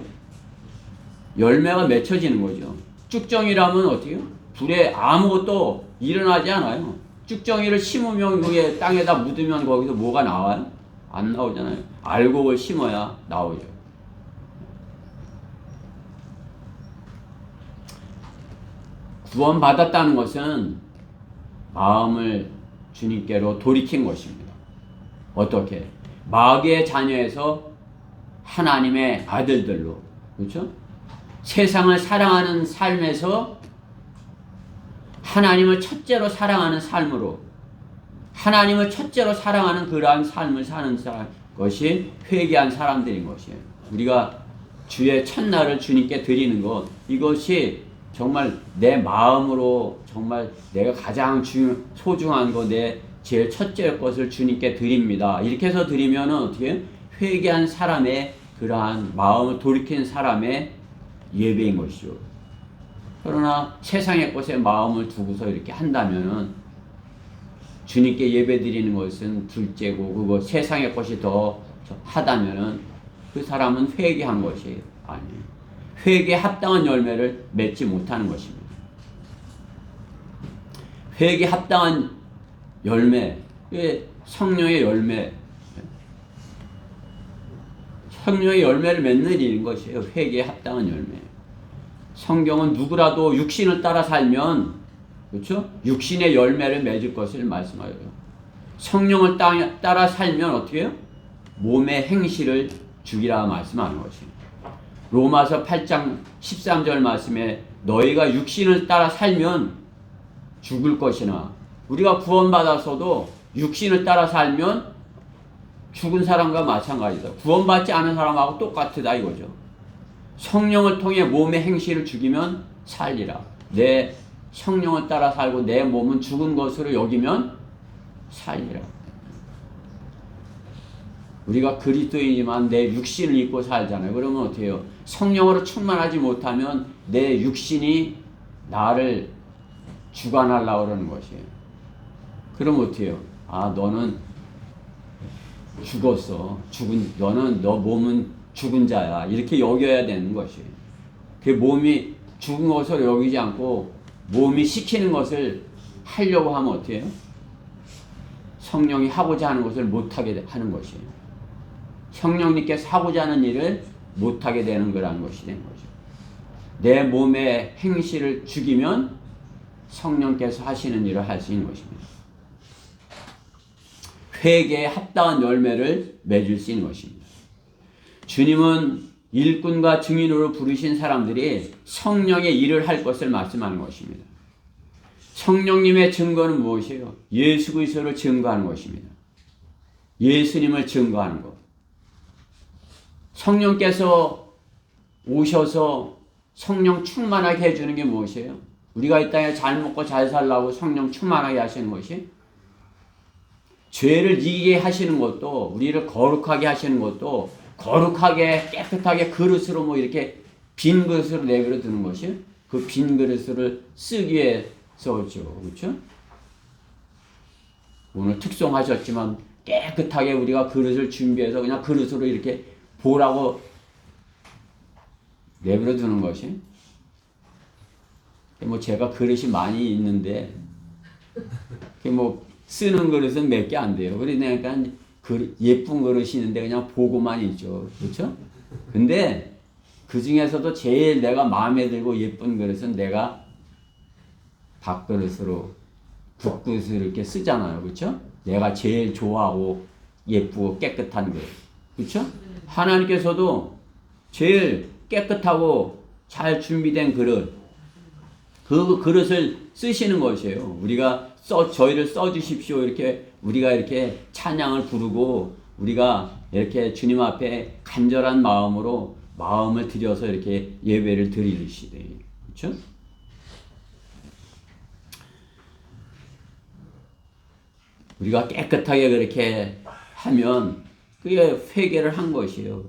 열매가 맺혀지는 거죠. 쭉정이라면 어떻게 해요? 불에 아무것도 일어나지 않아요. 쭉정이를 심으면 그게 땅에다 묻으면 거기서 뭐가 나와요? 안 나오잖아요. 알곡을 심어야 나오죠. 구원받았다는 것은 마음을 주님께로 돌이킨 것입니다. 어떻게? 마귀의 자녀에서 하나님의 아들들로, 그렇죠? 세상을 사랑하는 삶에서 하나님을 첫째로 사랑하는 삶으로, 하나님을 첫째로 사랑하는 그러한 삶을 사는 것이 회개한 사람들인 것이에요. 우리가 주의 첫날을 주님께 드리는 것, 이것이 정말 내 마음으로 정말 내가 가장 소중한 것, 내 제일 첫째 것을 주님께 드립니다. 이렇게 해서 드리면 어떻게 회개한 사람의 그러한 마음을 돌이킨 사람의 예배인 것이죠. 그러나 세상의 것에 마음을 두고서 이렇게 한다면은 주님께 예배 드리는 것은 둘째고, 그거 세상의 것이 더 하다면은 그 사람은 회개한 것이 아니에요. 회개에 합당한 열매를 맺지 못하는 것입니다. 회개에 합당한 열매, 성령의 열매, 성령의 열매를 맺는 일인 것이에요. 회개에 합당한 열매. 성경은 누구라도 육신을 따라 살면, 그렇죠? 육신의 열매를 맺을 것을 말씀하여요. 성령을 따라 살면 어떻게 해요? 몸의 행실을 죽이라 말씀하는 것이에요. 로마서 8장 13절 말씀에 너희가 육신을 따라 살면 죽을 것이나, 우리가 구원받아서도 육신을 따라 살면 죽은 사람과 마찬가지다. 구원받지 않은 사람하고 똑같다 이거죠. 성령을 통해 몸의 행실을 죽이면 살리라. 내 성령을 따라 살고 내 몸은 죽은 것으로 여기면 살리라. 우리가 그리스도이지만 내 육신을 입고 살잖아요. 그러면 어떻게 해요? 성령으로 충만하지 못하면 내 육신이 나를 주관하려고 그러는 것이에요. 그럼 어떻게 해요? 아, 너는 죽었어. 너 몸은 죽은 자야. 이렇게 여겨야 되는 것이에요. 그 몸이 죽은 것을 여기지 않고 몸이 시키는 것을 하려고 하면 어떻게 해요? 성령이 하고자 하는 것을 못하게 하는 것이에요. 성령님께서 하고자 하는 일을 못하게 되는 거라는 것이 된 거죠. 내 몸의 행실을 죽이면 성령께서 하시는 일을 할 수 있는 것입니다. 회개에 합당한 열매를 맺을 수 있는 것입니다. 주님은 일꾼과 증인으로 부르신 사람들이 성령의 일을 할 것을 말씀하는 것입니다. 성령님의 증거는 무엇이에요? 예수 그리스도를 증거하는 것입니다. 예수님을 증거하는 것. 성령께서 오셔서 성령 충만하게 해주는 게 무엇이에요? 우리가 이 땅에 잘 먹고 잘 살라고 성령 충만하게 하시는 것이, 죄를 이기게 하시는 것도, 우리를 거룩하게 하시는 것도, 거룩하게 깨끗하게 그릇으로 뭐 이렇게 빈 그릇으로 내버려 두는 것이, 그 빈 그릇을 쓰기 위해서죠. 그렇죠? 오늘 특송하셨지만 깨끗하게 우리가 그릇을 준비해서 그냥 그릇으로 이렇게 보라고 내버려 두는 것이, 뭐 제가 그릇이 많이 있는데 뭐 쓰는 그릇은 몇 개 안 돼요. 그러니까 예쁜 그릇이 있는데 그냥 보고만 있죠. 그렇죠? 근데 그 중에서도 제일 내가 마음에 들고 예쁜 그릇은 내가 밥그릇으로, 국그릇으로 이렇게 쓰잖아요. 그렇죠? 내가 제일 좋아하고 예쁘고 깨끗한 그릇. 그렇죠? 하나님께서도 제일 깨끗하고 잘 준비된 그릇, 그 그릇을 쓰시는 것이에요. 저희를 써주십시오. 이렇게 우리가 이렇게 찬양을 부르고 우리가 이렇게 주님 앞에 간절한 마음으로 마음을 들여서 이렇게 예배를 드리시되, 그렇죠? 우리가 깨끗하게 그렇게 하면 그게 회개를 한 것이에요.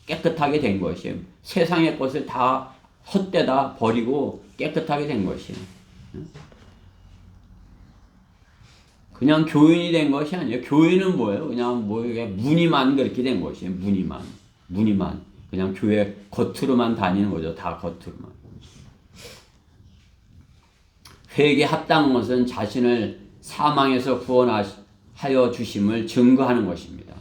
깨끗하게 된 것이에요. 세상의 것을 다 헛되다 버리고 깨끗하게 된 것이에요. 그냥 교인이 된 것이 아니에요. 교인은 뭐예요? 그냥 무늬만 그렇게 된 것이에요. 무늬만. 그냥 교회 겉으로만 다니는 거죠. 다 겉으로만. 회개에 합당한 것은 자신을 사망에서 구원하여 주심을 증거하는 것입니다.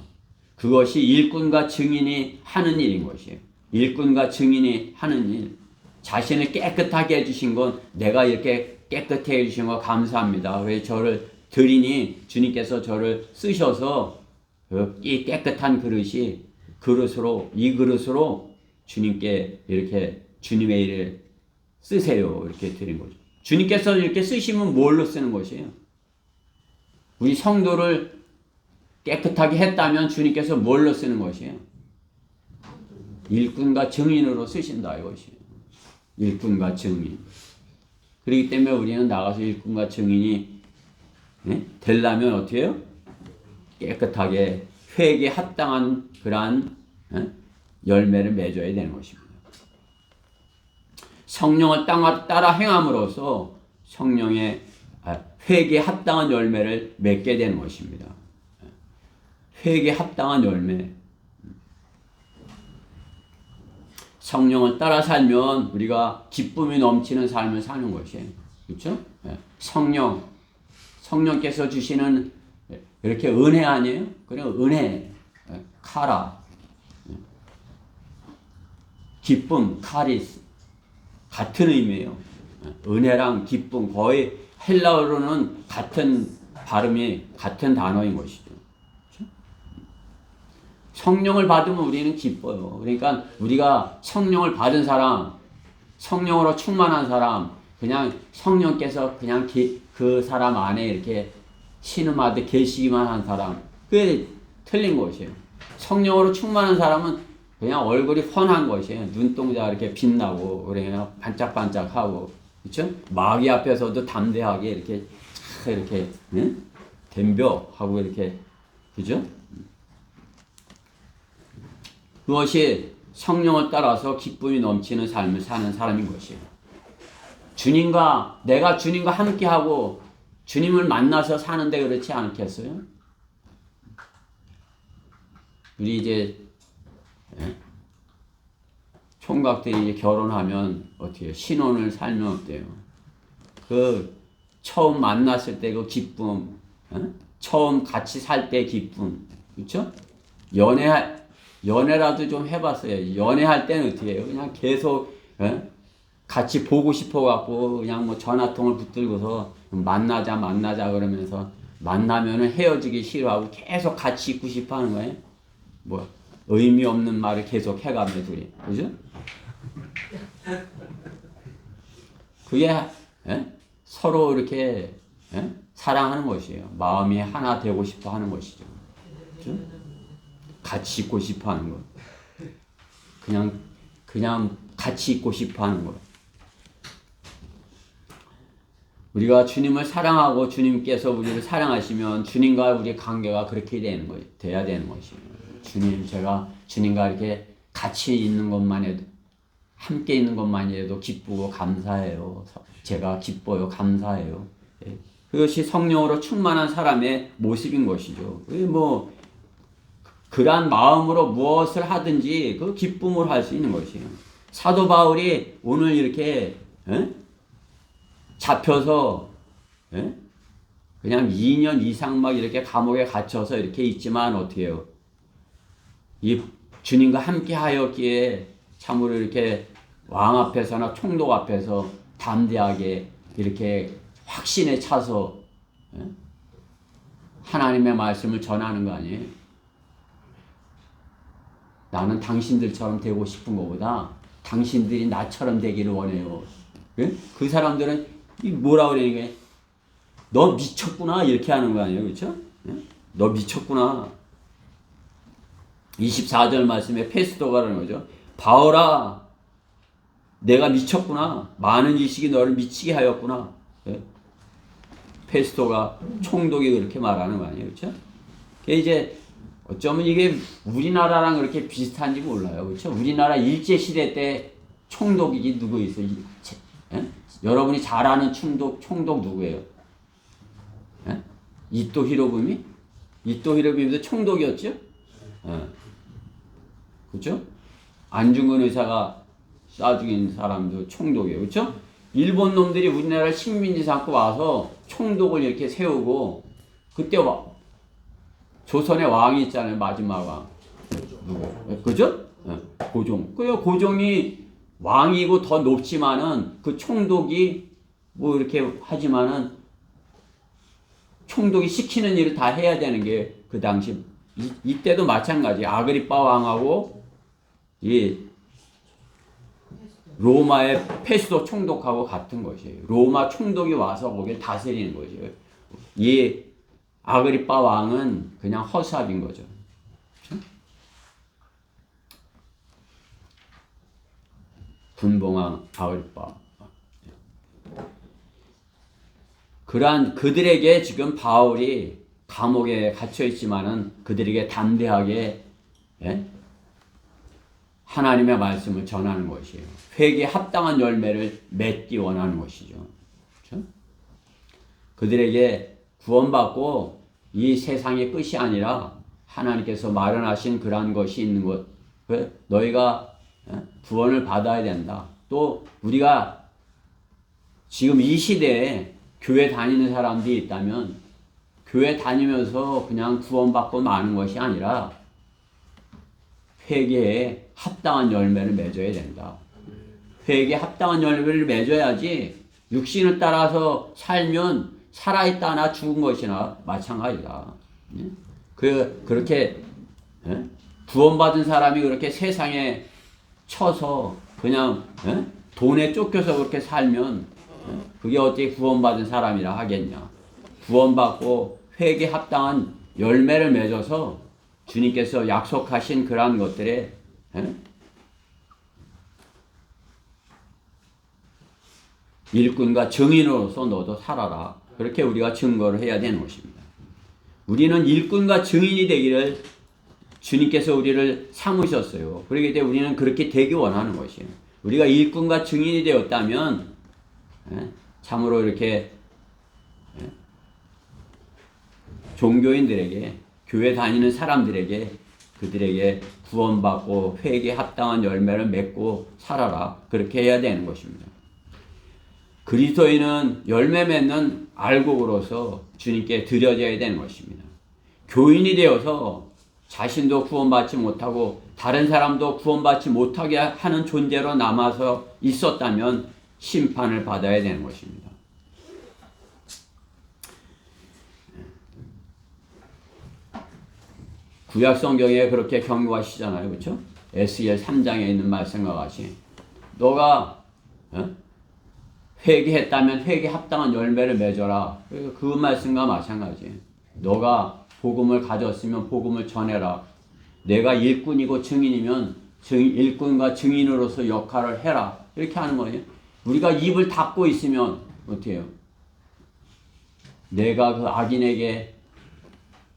그것이 일꾼과 증인이 하는 일인 것이에요. 일꾼과 증인이 하는 일. 자신을 깨끗하게 해주신 건, 내가 이렇게 깨끗해 해주신 거 감사합니다. 왜 저를 드리니 주님께서 저를 쓰셔서 이 깨끗한 이 그릇으로 주님께 이렇게 주님의 일을 쓰세요. 이렇게 드린 거죠. 주님께서 이렇게 쓰시면 뭘로 쓰는 것이에요? 우리 성도를 깨끗하게 했다면 주님께서 뭘로 쓰는 것이에요? 일꾼과 증인으로 쓰신다 이것이에요. 일꾼과 증인. 그렇기 때문에 우리는 나가서 일꾼과 증인이 되려면 어떻게 해요? 깨끗하게 회개에 합당한 그러한 열매를 맺어야 되는 것입니다. 성령을 따라 행함으로써 성령의 회개에 합당한 열매를 맺게 되는 것입니다. 회개에 합당한 열매. 성령을 따라 살면 우리가 기쁨이 넘치는 삶을 사는 것이에요. 그렇죠? 성령께서 주시는 이렇게 은혜 아니에요? 그래 은혜, 카라, 기쁨, 카리스 같은 의미예요. 은혜랑 기쁨 거의 헬라어로는 같은 발음이 같은 단어인 것이죠. 그렇죠? 성령을 받으면 우리는 기뻐요. 그러니까 우리가 성령을 받은 사람, 성령으로 충만한 사람, 그냥 성령께서 그냥 그 사람 안에 이렇게 신음하듯 계시기만 한 사람, 그게 틀린 것이에요. 성령으로 충만한 사람은 그냥 얼굴이 훤한 것이에요. 눈동자가 이렇게 빛나고, 그래요. 반짝반짝하고, 그렇죠? 마귀 앞에서도 담대하게 이렇게 이렇게 응? 덤벼하고 이렇게, 그죠? 그것이 성령을 따라서 기쁨이 넘치는 삶을 사는 사람인 것이에요. 내가 주님과 함께하고 주님을 만나서 사는데 그렇지 않겠어요? 우리 이제 총각들이 이제 결혼하면 어떻게 해요? 신혼을 살면 어때요? 그 처음 만났을 때 그 기쁨, 처음 같이 살 때 기쁨, 그렇죠? 연애라도 좀 해봤어요. 연애할 때는 어떻게 해요? 그냥 계속 같이 보고 싶어갖고 그냥 뭐 전화통을 붙들고서 만나자 그러면서 만나면은 헤어지기 싫어하고 계속 같이 있고 싶어하는 거예요. 뭐 의미 없는 말을 계속 해가며 둘이, 그죠? 그게 서로 이렇게 사랑하는 것이에요. 마음이 하나 되고 싶어 하는 것이죠. 그죠? 같이 있고 싶어 하는 것. 그냥 같이 있고 싶어 하는 것. 우리가 주님을 사랑하고 주님께서 우리를 사랑하시면 주님과 우리의 관계가 그렇게 돼야 되는 것이에요. 제가 주님과 이렇게 같이 있는 것만 해도, 함께 있는 것만 해도 기쁘고 감사해요. 제가 기뻐요. 감사해요. 그것이 성령으로 충만한 사람의 모습인 것이죠. 뭐 그러한 마음으로 무엇을 하든지 그 기쁨으로 할 수 있는 것이에요. 사도 바울이 오늘 이렇게 잡혀서 그냥 2년 이상 막 이렇게 감옥에 갇혀서 이렇게 있지만 어떻게 해요? 이 주님과 함께 하였기에 참으로 이렇게 왕 앞에서나 총독 앞에서 담대하게 이렇게 확신에 차서 하나님의 말씀을 전하는 거 아니에요? 나는 당신들처럼 되고 싶은 것보다 당신들이 나처럼 되기를 원해요. 그 사람들은 뭐라 그러는 게 너 미쳤구나 이렇게 하는 거 아니에요, 그렇죠? 너 미쳤구나. 24절 말씀에 페스토가 그러는 거죠. 바울아, 내가 미쳤구나. 많은 지식이 너를 미치게 하였구나. 페스토가 총독이 그렇게 말하는 거 아니에요, 그렇죠? 이제 어쩌면 이게 우리나라랑 그렇게 비슷한지 몰라요, 그렇죠? 우리나라 일제 시대 때 총독이 누구 있어요? 여러분이 잘 아는 총독 누구예요? 이토 히로부미? 이토 히로부미도 총독이었죠? 그렇죠? 안중근 의사가 쏴 죽인 사람도 총독이에요, 그렇죠? 일본 놈들이 우리나라를 식민지 삼고 와서 총독을 이렇게 세우고, 그때 조선의 왕이 있잖아요, 마지막 왕. 누구? 그죠? 고종. 그 고종이 왕이고 더 높지만은 그 총독이 뭐 이렇게 하지만은 총독이 시키는 일을 다 해야 되는 게 그 당시 이때도 마찬가지. 아그리파 왕하고 이 로마의 페스도 총독하고 같은 것이에요. 로마 총독이 와서 거기를 다스리는 거죠. 이 아그리파 왕은 그냥 허수아비인 거죠. 그렇죠? 분봉왕 아그리파. 그러한 그들에게 지금 바울이 감옥에 갇혀 있지만은 그들에게 담대하게 하나님의 말씀을 전하는 것이에요. 회개에 합당한 열매를 맺기 원하는 것이죠. 그렇죠? 그들에게 구원받고 이 세상의 끝이 아니라 하나님께서 마련하신 그러한 것이 있는 것, 너희가 구원을 받아야 된다. 또 우리가 지금 이 시대에 교회 다니는 사람들이 있다면 교회 다니면서 그냥 구원받고 마는 것이 아니라 회개에 합당한 열매를 맺어야 된다. 회개에 합당한 열매를 맺어야지 육신을 따라서 살면 살아있다나 죽은 것이나 마찬가지다. 그렇게 구원받은 사람이 그렇게 세상에 쳐서 그냥 돈에 쫓겨서 그렇게 살면 그게 어떻게 구원받은 사람이라 하겠냐. 구원받고 회개에 합당한 열매를 맺어서 주님께서 약속하신 그러한 것들에 일꾼과 증인으로서 너도 살아라. 그렇게 우리가 증거를 해야 되는 것입니다. 우리는 일꾼과 증인이 되기를 주님께서 우리를 삼으셨어요. 그렇기 때문에 우리는 그렇게 되기 원하는 것이에요. 우리가 일꾼과 증인이 되었다면 참으로 이렇게 종교인들에게, 교회 다니는 사람들에게, 그들에게 구원받고 회개에 합당한 열매를 맺고 살아라. 그렇게 해야 되는 것입니다. 그리스도인은 열매 맺는 알곡으로서 주님께 드려져야 되는 것입니다. 교인이 되어서 자신도 구원받지 못하고 다른 사람도 구원받지 못하게 하는 존재로 남아서 있었다면 심판을 받아야 되는 것입니다. 구약 성경에 그렇게 경고하시잖아요. 그렇죠? 에스겔 3장에 있는 말씀과 같이 너가 회개했다면 회개에 합당한 열매를 맺어라. 그 말씀과 마찬가지예요. 너가 복음을 가졌으면 복음을 전해라. 내가 일꾼이고 증인이면 일꾼과 증인으로서 역할을 해라. 이렇게 하는 거예요. 우리가 입을 닫고 있으면 어떻게 해요? 내가 그 악인에게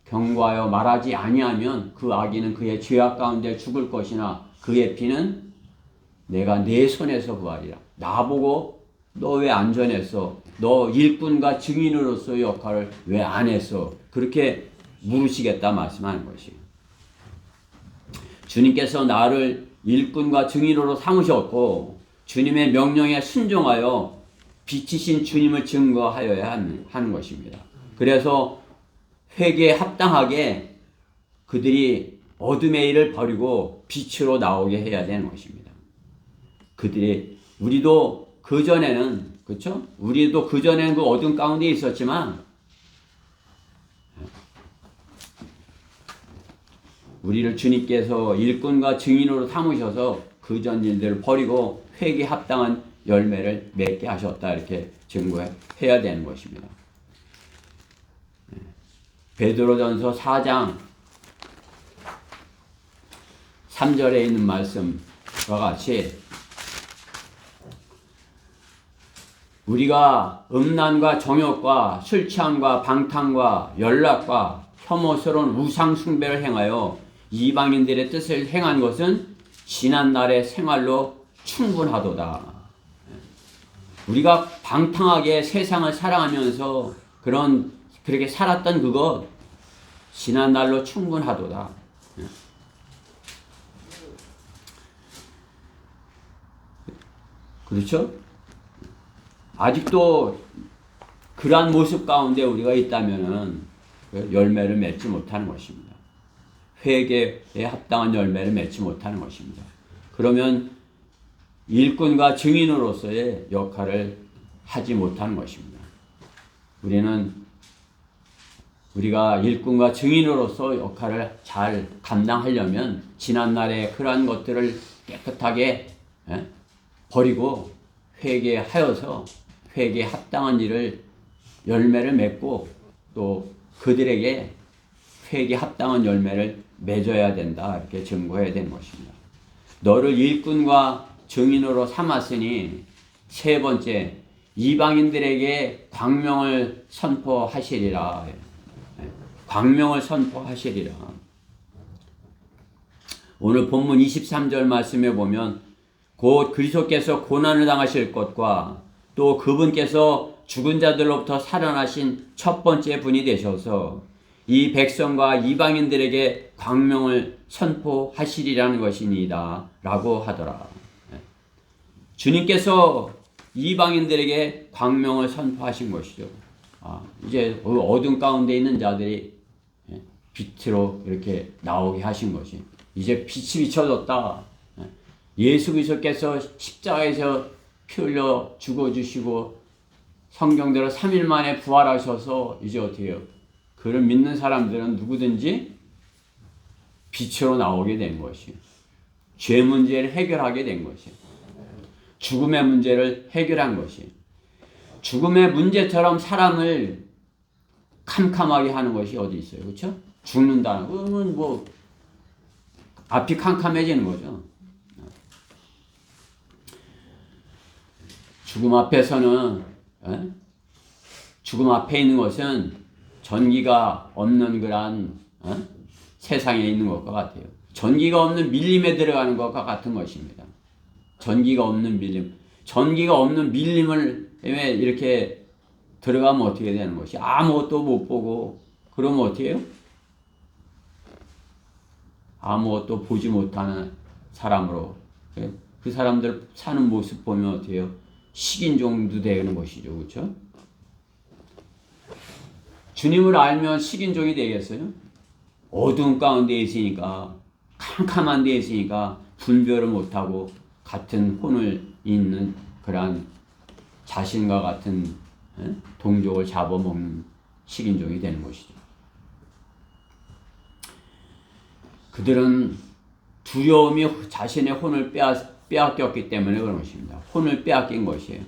경고하여 말하지 아니하면 그 악인은 그의 죄악 가운데 죽을 것이나 그의 피는 내가 내 손에서 구하리라. 나보고 너 왜 안 전했어? 너 일꾼과 증인으로서의 역할을 왜 안 했어? 그렇게 물으시겠다 말씀하는 것이에요. 주님께서 나를 일꾼과 증인으로 삼으셨고 주님의 명령에 순종하여 빛이신 주님을 증거하여야 하는 것입니다. 그래서 회개에 합당하게 그들이 어둠의 일을 버리고 빛으로 나오게 해야 되는 것입니다. 우리도 그전에는, 그렇죠? 우리도 그전에는 그 어둠 가운데 있었지만 우리를 주님께서 일꾼과 증인으로 삼으셔서 그전 일들을 버리고 회개에 합당한 열매를 맺게 하셨다. 이렇게 증거해야 되는 것입니다. 베드로전서 4장 3절에 있는 말씀과 같이 우리가 음란과 정욕과 술 취함과 방탕과 연락과 혐오스러운 우상 숭배를 행하여 이방인들의 뜻을 행한 것은 지난날의 생활로 충분하도다. 우리가 방탕하게 세상을 사랑하면서 그렇게 살았던 그것 지난날로 충분하도다. 그렇죠? 아직도 그러한 모습 가운데 우리가 있다면은 열매를 맺지 못하는 것입니다. 회개에 합당한 열매를 맺지 못하는 것입니다. 그러면 일꾼과 증인으로서의 역할을 하지 못하는 것입니다. 우리가 일꾼과 증인으로서 역할을 잘 감당하려면 지난날의 그러한 것들을 깨끗하게 버리고 회개하여서 회개에 합당한 일을 열매를 맺고 또 그들에게 회개에 합당한 열매를 맺어야 된다. 이렇게 증거해야 되는 것입니다. 너를 일꾼과 증인으로 삼았으니 세 번째 이방인들에게 광명을 선포하시리라. 광명을 선포하시리라. 오늘 본문 23절 말씀에 보면 곧 그리스도께서 고난을 당하실 것과 또 그분께서 죽은 자들로부터 살아나신 첫 번째 분이 되셔서 이 백성과 이방인들에게 광명을 선포하시리라는 것이니이다 라고 하더라. 주님께서 이방인들에게 광명을 선포하신 것이죠. 이제 어둠 가운데 있는 자들이 빛으로 이렇게 나오게 하신 것이, 이제 빛이 비춰졌다. 예수 그리스도께서 십자가에서 피 흘려 죽어주시고 성경대로 3일 만에 부활하셔서 이제 어떻게 해요? 그를 믿는 사람들은 누구든지 빛으로 나오게 된 것이, 죄 문제를 해결하게 된 것이, 죽음의 문제를 해결한 것이, 죽음의 문제처럼 사람을 캄캄하게 하는 것이 어디 있어요? 그렇죠? 죽는다는 거는 뭐 앞이 캄캄해지는 거죠. 죽음 앞에서는, 죽음 앞에 있는 것은 전기가 없는 그런 세상에 있는 것과 같아요. 전기가 없는 밀림에 들어가는 것과 같은 것입니다. 전기가 없는 밀림. 전기가 없는 밀림을 이렇게 들어가면 어떻게 되는 것이? 아무것도 못 보고, 그러면 어떻게 해요? 아무것도 보지 못하는 사람으로, 그 사람들 사는 모습 보면 어떻게 해요? 식인종도 되는 것이죠. 그렇죠? 주님을 알면 식인종이 되겠어요? 어두운 가운데 있으니까, 캄캄한 데 있으니까 분별을 못하고 같은 혼을 잇는 그러한 자신과 같은 동족을 잡아먹는 식인종이 되는 것이죠. 그들은 두려움이 자신의 혼을 빼앗겼기 때문에 그런 것입니다. 혼을 빼앗긴 것이에요.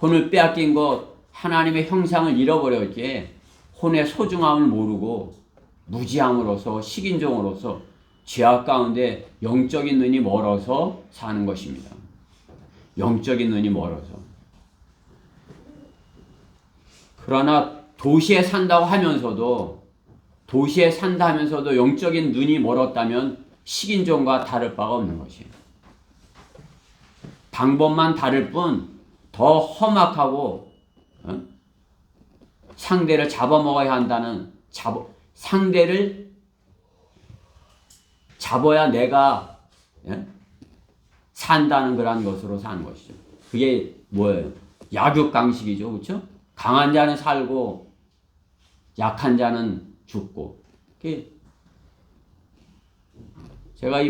혼을 빼앗긴 것, 하나님의 형상을 잃어버렸기에 혼의 소중함을 모르고 무지함으로써, 식인종으로서 죄악 가운데 영적인 눈이 멀어서 사는 것입니다. 영적인 눈이 멀어서. 그러나 도시에 산다고 하면서도, 도시에 산다 하면서도 영적인 눈이 멀었다면 식인종과 다를 바가 없는 것이에요. 방법만 다를 뿐 더 험악하고, 상대를 잡아먹어야 한다는, 상대를 잡아야 내가 산다는 그런 것으로 사는 것이죠. 그게 뭐예요? 약육강식이죠. 그렇죠? 강한 자는 살고 약한 자는 죽고. 제가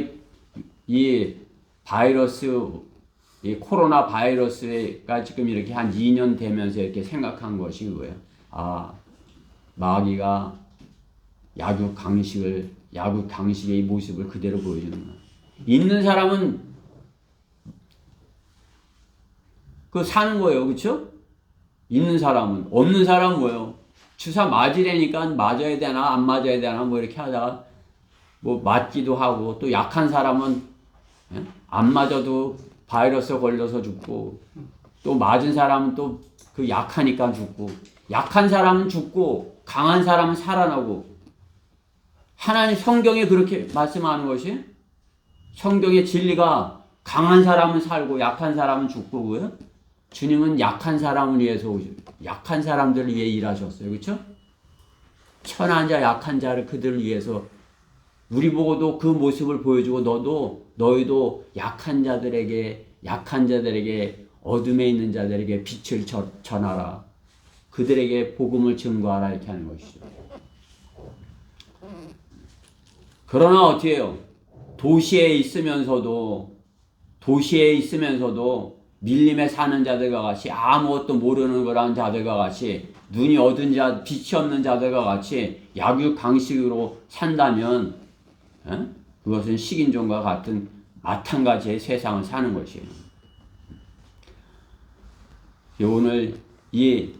이 바이러스, 이 코로나 바이러스가 지금 이렇게 한 2년 되면서 이렇게 생각한 것이 그거예요. 마귀가 약육강식의 이 모습을 그대로 보여주는구나. 있는 사람은 그 사는 거예요. 그렇죠? 있는 사람은. 없는 사람은 뭐예요? 주사 맞으려니까 맞아야 되나 안 맞아야 되나 뭐 이렇게 하다가 뭐 맞기도 하고, 또 약한 사람은 안 맞아도 바이러스 걸려서 죽고, 또 맞은 사람은 또 그 약하니까 죽고, 약한 사람은 죽고 강한 사람은 살아나고. 하나님 성경에 그렇게 말씀하는 것이, 성경의 진리가 강한 사람은 살고 약한 사람은 죽고, 그거요? 주님은 약한 사람을 위해서 오셨어요. 약한 사람들을 위해 일하셨어요. 그렇죠? 천한 자 약한 자를 그들을 위해서, 우리 보고도 그 모습을 보여주고, 너희도 약한 자들에게 어둠에 있는 자들에게 빛을 전하라. 그들에게 복음을 증거하라. 이렇게 하는 것이죠. 그러나 어떻게 해요? 도시에 있으면서도 밀림에 사는 자들과 같이, 아무것도 모르는 그런 자들과 같이, 눈이 어두운 자, 빛이 없는 자들과 같이 약육강식으로 산다면, 그것은 식인종과 같은 마찬가지의 세상을 사는 것이에요. 오늘 이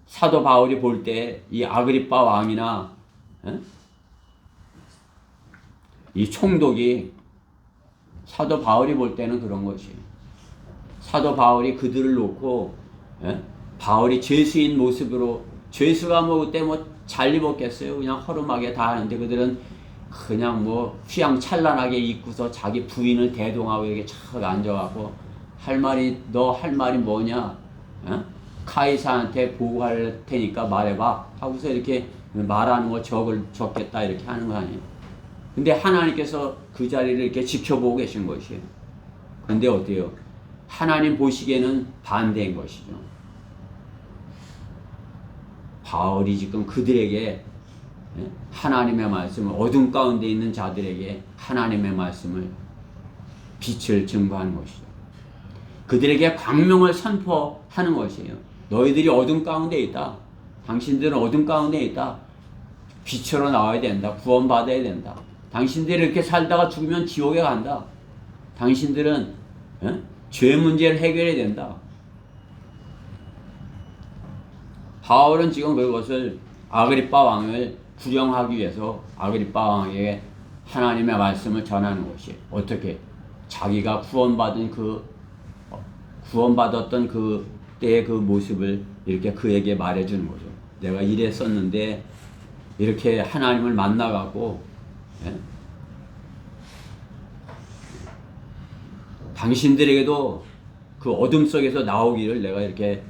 사도 바울이 볼 때 이 아그리빠 왕이나 이 총독이, 사도 바울이 볼 때는 그런 것이에요. 사도 바울이 그들을 놓고, 바울이 죄수인 모습으로, 죄수가 뭐 그때 잘 입었겠어요? 그냥 허름하게 다 하는데, 그들은 그냥 휘황찬란하게 입고서 자기 부인을 대동하고 이렇게 착 앉아갖고, 너 할 말이 뭐냐? 카이사한테 보고할 테니까 말해봐 하고서 이렇게 말하는 거 적겠다 이렇게 하는 거 아니에요. 근데 하나님께서 그 자리를 이렇게 지켜보고 계신 것이에요. 근데 어때요? 하나님 보시기에는 반대인 것이죠. 바울이 지금 그들에게 하나님의 말씀을, 어둠 가운데 있는 자들에게 하나님의 말씀을, 빛을 증거하는 것이죠. 그들에게 광명을 선포하는 것이에요. 너희들이 어둠 가운데 있다. 당신들은 어둠 가운데 있다. 빛으로 나와야 된다. 구원받아야 된다. 당신들이 이렇게 살다가 죽으면 지옥에 간다. 당신들은 죄 문제를 해결해야 된다. 바울은 지금 그것을 아그리빠 왕을 구령하기 위해서 아그리빠 왕에게 하나님의 말씀을 전하는 것이, 어떻게 자기가 구원받았던 그 때의 그 모습을 이렇게 그에게 말해주는 거죠. 내가 이랬었는데 이렇게 하나님을 만나갖고 당신들에게도 그 어둠 속에서 나오기를 내가 이렇게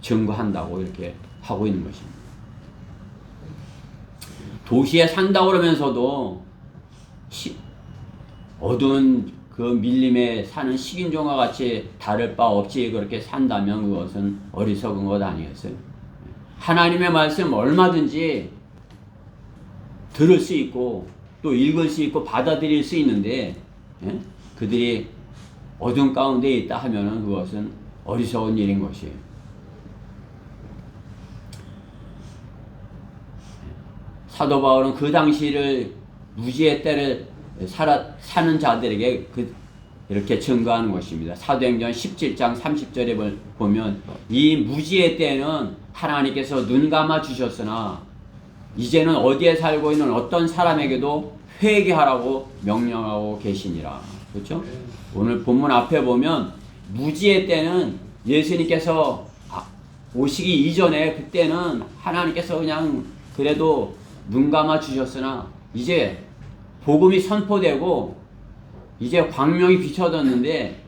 증거한다고 이렇게 하고 있는 것입니다. 도시에 산다고 그러면서도 어두운 그 밀림에 사는 식인종과 같이 다를 바 없이 그렇게 산다면 그것은 어리석은 것 아니겠어요? 하나님의 말씀 얼마든지 들을 수 있고 또 읽을 수 있고 받아들일 수 있는데 그들이 어둠 가운데 있다 하면은 그것은 어리석은 일인 것이에요. 사도 바울은 그 당시를 무지의 때를 사는 자들에게 이렇게 증거하는 것입니다. 사도행전 17장 30절에 보면 이 무지의 때는 하나님께서 눈 감아 주셨으나 이제는 어디에 살고 있는 어떤 사람에게도 회개하라고 명령하고 계시니라. 그렇죠? 오늘 본문 앞에 보면 무지의 때는 예수님께서 오시기 이전에 그때는 하나님께서 그냥 그래도 눈 감아 주셨으나 이제 복음이 선포되고 이제 광명이 비춰졌는데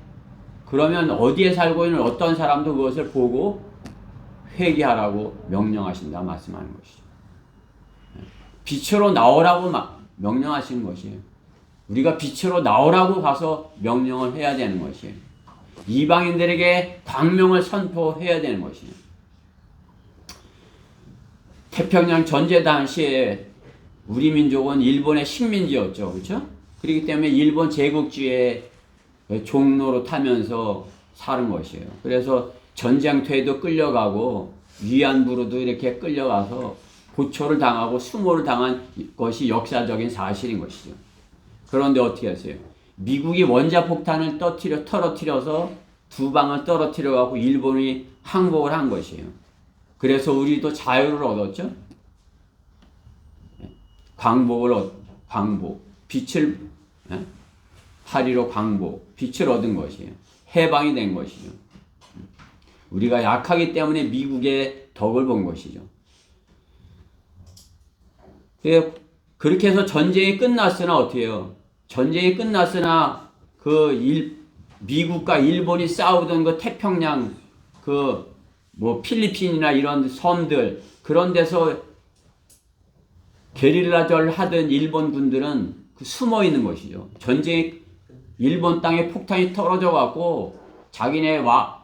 그러면 어디에 살고 있는 어떤 사람도 그것을 보고 회개하라고 명령하신다 말씀하는 것이죠. 빛으로 나오라고 명령하시는 것이에요. 우리가 빛으로 나오라고 가서 명령을 해야 되는 것이에요. 이방인들에게 광명을 선포해야 되는 것이에요. 태평양 전쟁 당시에 우리 민족은 일본의 식민지였죠. 그렇죠? 그렇기 때문에 일본 제국주의의 종로로 타면서 사는 것이에요. 그래서 전쟁터에도 끌려가고 위안부로도 이렇게 끌려가서 고초를 당하고 수모를 당한 것이 역사적인 사실인 것이죠. 그런데 어떻게 하세요? 미국이 원자폭탄을 떨어뜨려서 두 방을 떨어뜨려 갖고 일본이 항복을 한 것이에요. 그래서 우리도 자유를 얻었죠. 광복, 빛을 8.15 광복, 빛을 얻은 것이에요. 해방이 된 것이죠. 우리가 약하기 때문에 미국의 덕을 본 것이죠. 그렇게 해서 전쟁이 끝났으나 어떻게 해요? 전쟁이 끝났으나 미국과 일본이 싸우던 그 태평양 필리핀이나 이런 섬들 그런 데서 게릴라전 하던 일본 군들은 숨어 있는 것이죠. 전쟁이 일본 땅에 폭탄이 떨어져 갖고 자기네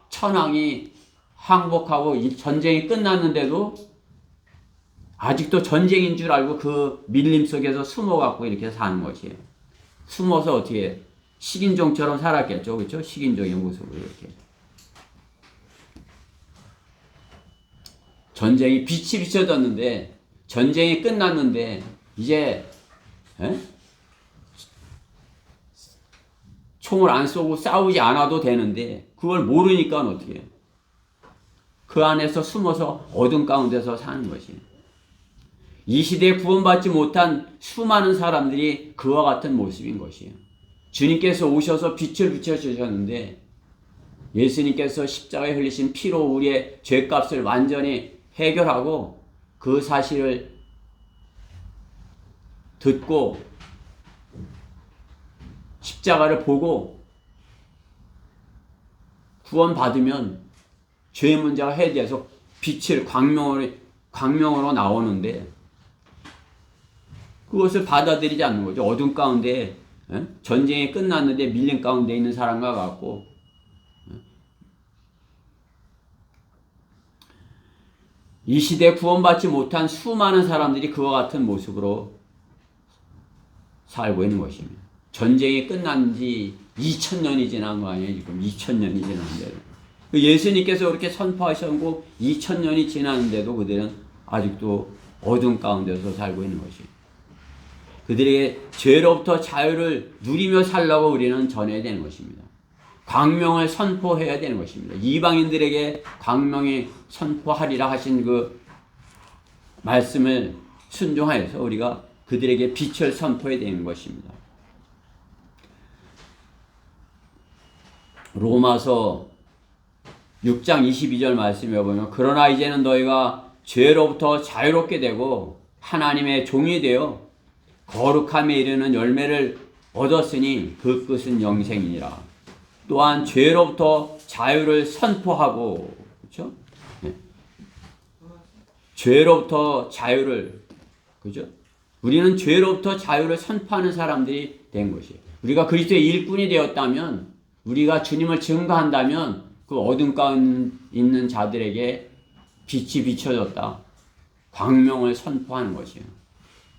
천황이 항복하고 이 전쟁이 끝났는데도 아직도 전쟁인 줄 알고 그 밀림 속에서 숨어 갖고 이렇게 사는 것이에요. 숨어서 어떻게 식인종처럼 살았겠죠. 그렇죠? 식인종의 모습으로 이렇게. 전쟁이 빛이 비춰졌는데 전쟁이 끝났는데 이제 총을 안 쏘고 싸우지 않아도 되는데 그걸 모르니까 어떻게 해요? 그 안에서 숨어서 어둠 가운데서 사는 것이에요. 이 시대에 구원받지 못한 수많은 사람들이 그와 같은 모습인 것이에요. 주님께서 오셔서 빛을 비춰주셨는데 예수님께서 십자가에 흘리신 피로 우리의 죄값을 완전히 해결하고 그 사실을 듣고 십자가를 보고 구원받으면 죄 문제가 해결돼서 빛을 광명으로 나오는데 그것을 받아들이지 않는 거죠. 어둠 가운데 전쟁이 끝났는데 밀림 가운데 있는 사람과 같고 이 시대에 구원받지 못한 수많은 사람들이 그와 같은 모습으로 살고 있는 것입니다. 전쟁이 끝난 지 2000년이 지난 거 아니에요? 지금 2000년이 지났는데도. 예수님께서 그렇게 선포하셨고 2000년이 지났는데도 그들은 아직도 어둠 가운데서 살고 있는 것이에요. 그들에게 죄로부터 자유를 누리며 살라고 우리는 전해야 되는 것입니다. 광명을 선포해야 되는 것입니다. 이방인들에게 광명이 선포하리라 하신 그 말씀을 순종하여서 우리가 그들에게 빛을 선포해야 되는 것입니다. 로마서 6장 22절 말씀에 보면 그러나 이제는 너희가 죄로부터 자유롭게 되고 하나님의 종이 되어 거룩함에 이르는 열매를 얻었으니 그 끝은 영생이니라. 또한 죄로부터 자유를 선포하고, 그렇죠? 네. 죄로부터 자유를, 그죠? 우리는 죄로부터 자유를 선포하는 사람들이 된 것이에요. 우리가 그리스도의 일꾼이 되었다면, 우리가 주님을 증거한다면 그 어둠 가운데 있는 자들에게 빛이 비춰졌다. 광명을 선포하는 것이에요.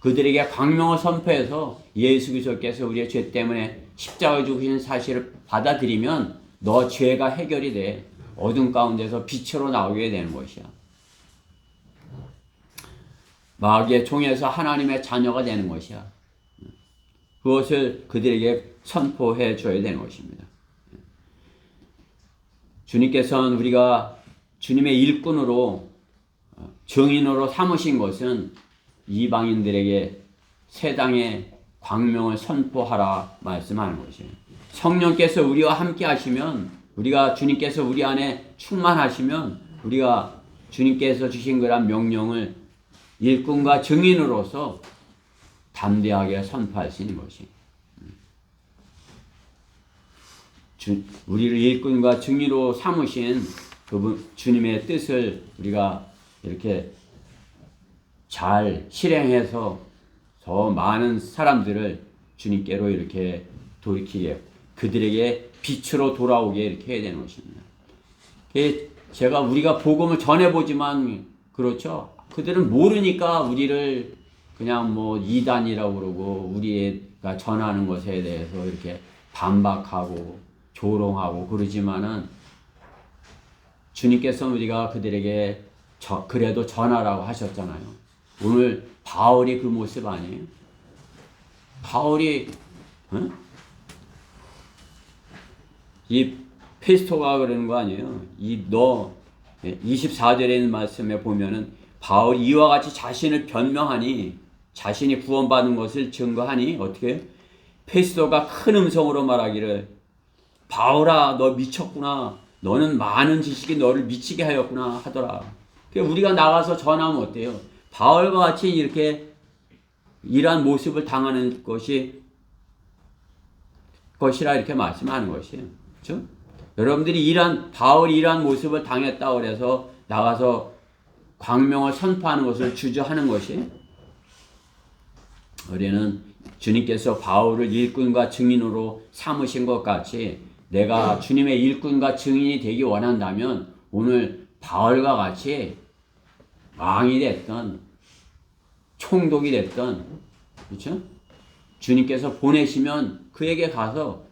그들에게 광명을 선포해서 예수 그리스도께서 우리의 죄 때문에 십자가에 죽으신 사실을 받아들이면 너 죄가 해결이 돼. 어둠 가운데서 빛으로 나오게 되는 것이야. 마귀의 총에서 하나님의 자녀가 되는 것이야. 그것을 그들에게 선포해 줘야 되는 것입니다. 주님께서는 우리가 주님의 일꾼으로 증인으로 삼으신 것은 이방인들에게 세상의 광명을 선포하라 말씀하는 것이에요. 성령께서 우리와 함께 하시면, 우리가 주님께서 우리 안에 충만하시면 우리가 주님께서 주신 그런 명령을 일꾼과 증인으로서 담대하게 선포할 수 있는 것이에요. 우리를 일꾼과 증인으로 삼으신 그분 주님의 뜻을 우리가 이렇게 잘 실행해서 더 많은 사람들을 주님께로 이렇게 돌이키게, 그들에게 빛으로 돌아오게 이렇게 해야 되는 것입니다. 제가 우리가 복음을 전해보지만, 그렇죠? 그들은 모르니까 우리를 그냥 뭐 이단이라고 그러고 우리가 전하는 것에 대해서 이렇게 반박하고 조롱하고 그러지만은 주님께서는 우리가 그들에게 그래도 전하라고 하셨잖아요. 오늘 바울이 그 모습 아니에요? 바울이 이 페스토가 그러는 거 아니에요? 24절에 있는 말씀에 보면은 바울이 이와 같이 자신을 변명하니, 자신이 구원받은 것을 증거하니 어떻게 해요? 페스토가 큰 음성으로 말하기를 바울아 너 미쳤구나. 너는 많은 지식이 너를 미치게 하였구나 하더라. 우리가 나가서 전하면 어때요? 바울과 같이 이렇게 이러한 모습을 당하는 것이라 이렇게 말씀하는 것이에요. 그렇죠? 여러분들이 바울이 이러한 모습을 당했다고 그래서 나가서 광명을 선포하는 것을 주저하는 것이, 우리는 주님께서 바울을 일꾼과 증인으로 삼으신 것 같이 내가 주님의 일꾼과 증인이 되기 원한다면 오늘 바울과 같이 왕이 됐던 총독이 됐던, 그렇죠? 주님께서 보내시면 그에게 가서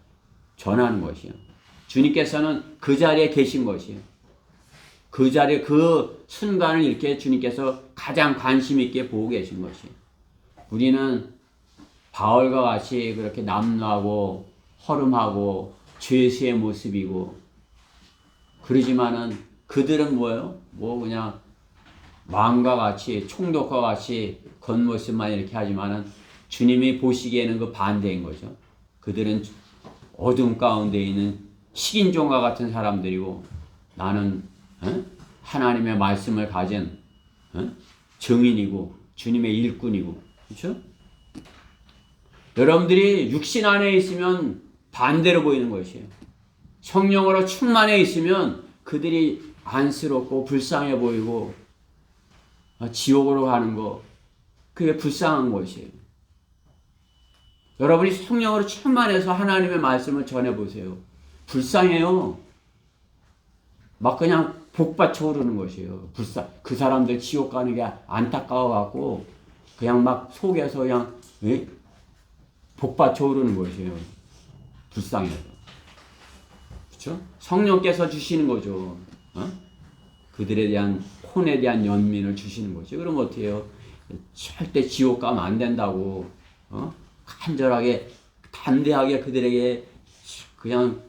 전하는 것이요. 주님께서는 그 자리에 계신 것이에요. 그 자리에 그 순간을 이렇게 주님께서 가장 관심 있게 보고 계신 것이에요. 우리는 바울과 같이 그렇게 남루하고 허름하고 죄수의 모습이고 그러지만은 그들은 뭐예요? 그냥 왕과 같이 총독과 같이 겉모습만 이렇게 하지만은 주님이 보시기에는 그 반대인 거죠. 그들은 어둠 가운데 있는 식인종과 같은 사람들이고 나는 하나님의 말씀을 가진 증인이고 주님의 일꾼이고, 그렇죠? 여러분들이 육신 안에 있으면 반대로 보이는 것이에요. 성령으로 충만해 있으면 그들이 안쓰럽고 불쌍해 보이고 지옥으로 가는 거, 그게 불쌍한 것이에요. 여러분이 성령으로 충만해서 하나님의 말씀을 전해보세요. 불쌍해요. 막 그냥 복받쳐 오르는 것이에요. 그 사람들 지옥 가는 게 안타까워갖고 그냥 막 속에서 그냥 복받쳐 오르는 것이에요. 불쌍해서. 그렇죠? 성령께서 주시는 거죠. 그들에 대한 혼에 대한 연민을 주시는 거죠. 그럼 어떻게 해요? 절대 지옥 가면 안 된다고 간절하게 담대하게 그들에게 그냥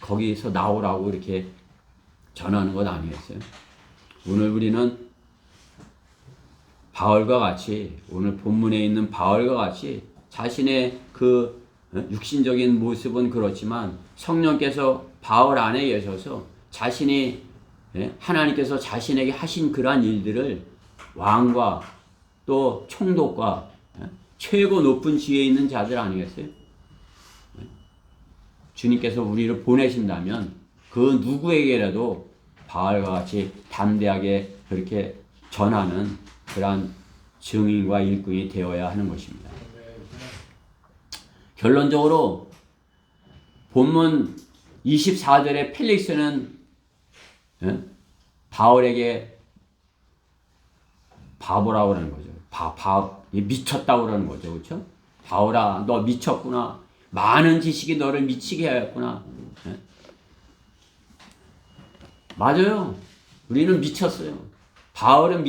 거기서 나오라고 이렇게 전하는 것 아니겠어요? 오늘 우리는 바울과 같이 오늘 본문에 있는 바울과 같이 자신의 그 육신적인 모습은 그렇지만 성령께서 바울 안에 계셔서 자신이 하나님께서 자신에게 하신 그러한 일들을 왕과 또 총독과 최고 높은 지위에 있는 자들 아니겠어요? 주님께서 우리를 보내신다면 그 누구에게라도 바울과 같이 담대하게 그렇게 전하는 그러한 증인과 일꾼이 되어야 하는 것입니다. 결론적으로 본문 24절에 펠릭스는 바울에게 바보라고 그러는 거죠. 미쳤다고 그러는 거죠. 그렇죠? 바울아, 너 미쳤구나. 많은 지식이 너를 미치게 하였구나. 맞아요. 우리는 미쳤어요. 바울은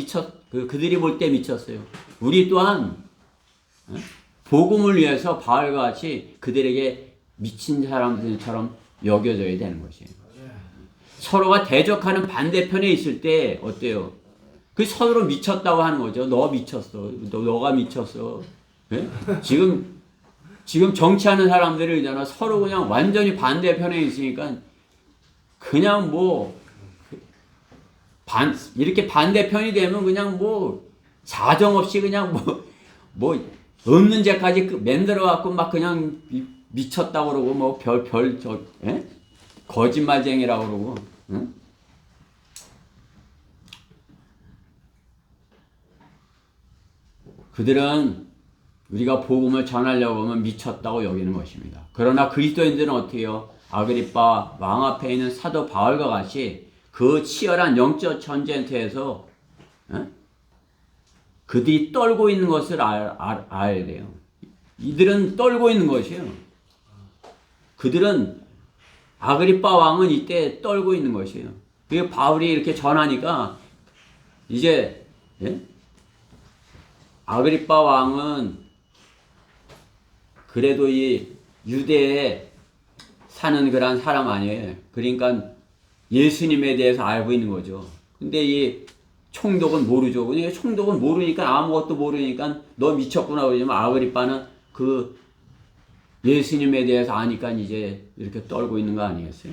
그들이 볼 때 미쳤어요. 우리 또한 복음을 위해서 바울과 같이 그들에게 미친 사람들처럼 여겨져야 되는 것이에요. 서로가 대적하는 반대편에 있을 때 어때요? 그 서로 미쳤다고 하는 거죠. 너 미쳤어. 너가 미쳤어. 지금 정치하는 사람들을 있잖아. 서로 그냥 완전히 반대편에 있으니까 그냥 이렇게 반대편이 되면 그냥 사정없이 그냥 없는 죄까지 만들어 갖고 막 그냥 미쳤다고 그러고 거짓말쟁이라고 그러고. 응? 그들은 우리가 복음을 전하려고 하면 미쳤다고 여기는 것입니다. 그러나 그리스도인들은 어떻게 해요? 아그리빠 왕 앞에 있는 사도 바울과 같이 그 치열한 영적 전쟁터에서 그들이 떨고 있는 것을 알아야 돼요. 이들은 떨고 있는 것이에요. 그들은 아그리빠 왕은 이때 떨고 있는 것이에요. 그 바울이 이렇게 전하니까 이제 아그리빠 왕은 그래도 이 유대에 사는 그런 사람 아니에요. 그러니까 예수님에 대해서 알고 있는 거죠. 근데 이 총독은 모르죠. 그러니까 총독은 모르니까 아무것도 모르니까 너 미쳤구나 그러지만 아그리빠는 그 예수님에 대해서 아니까 이제 이렇게 떨고 있는 거 아니겠어요?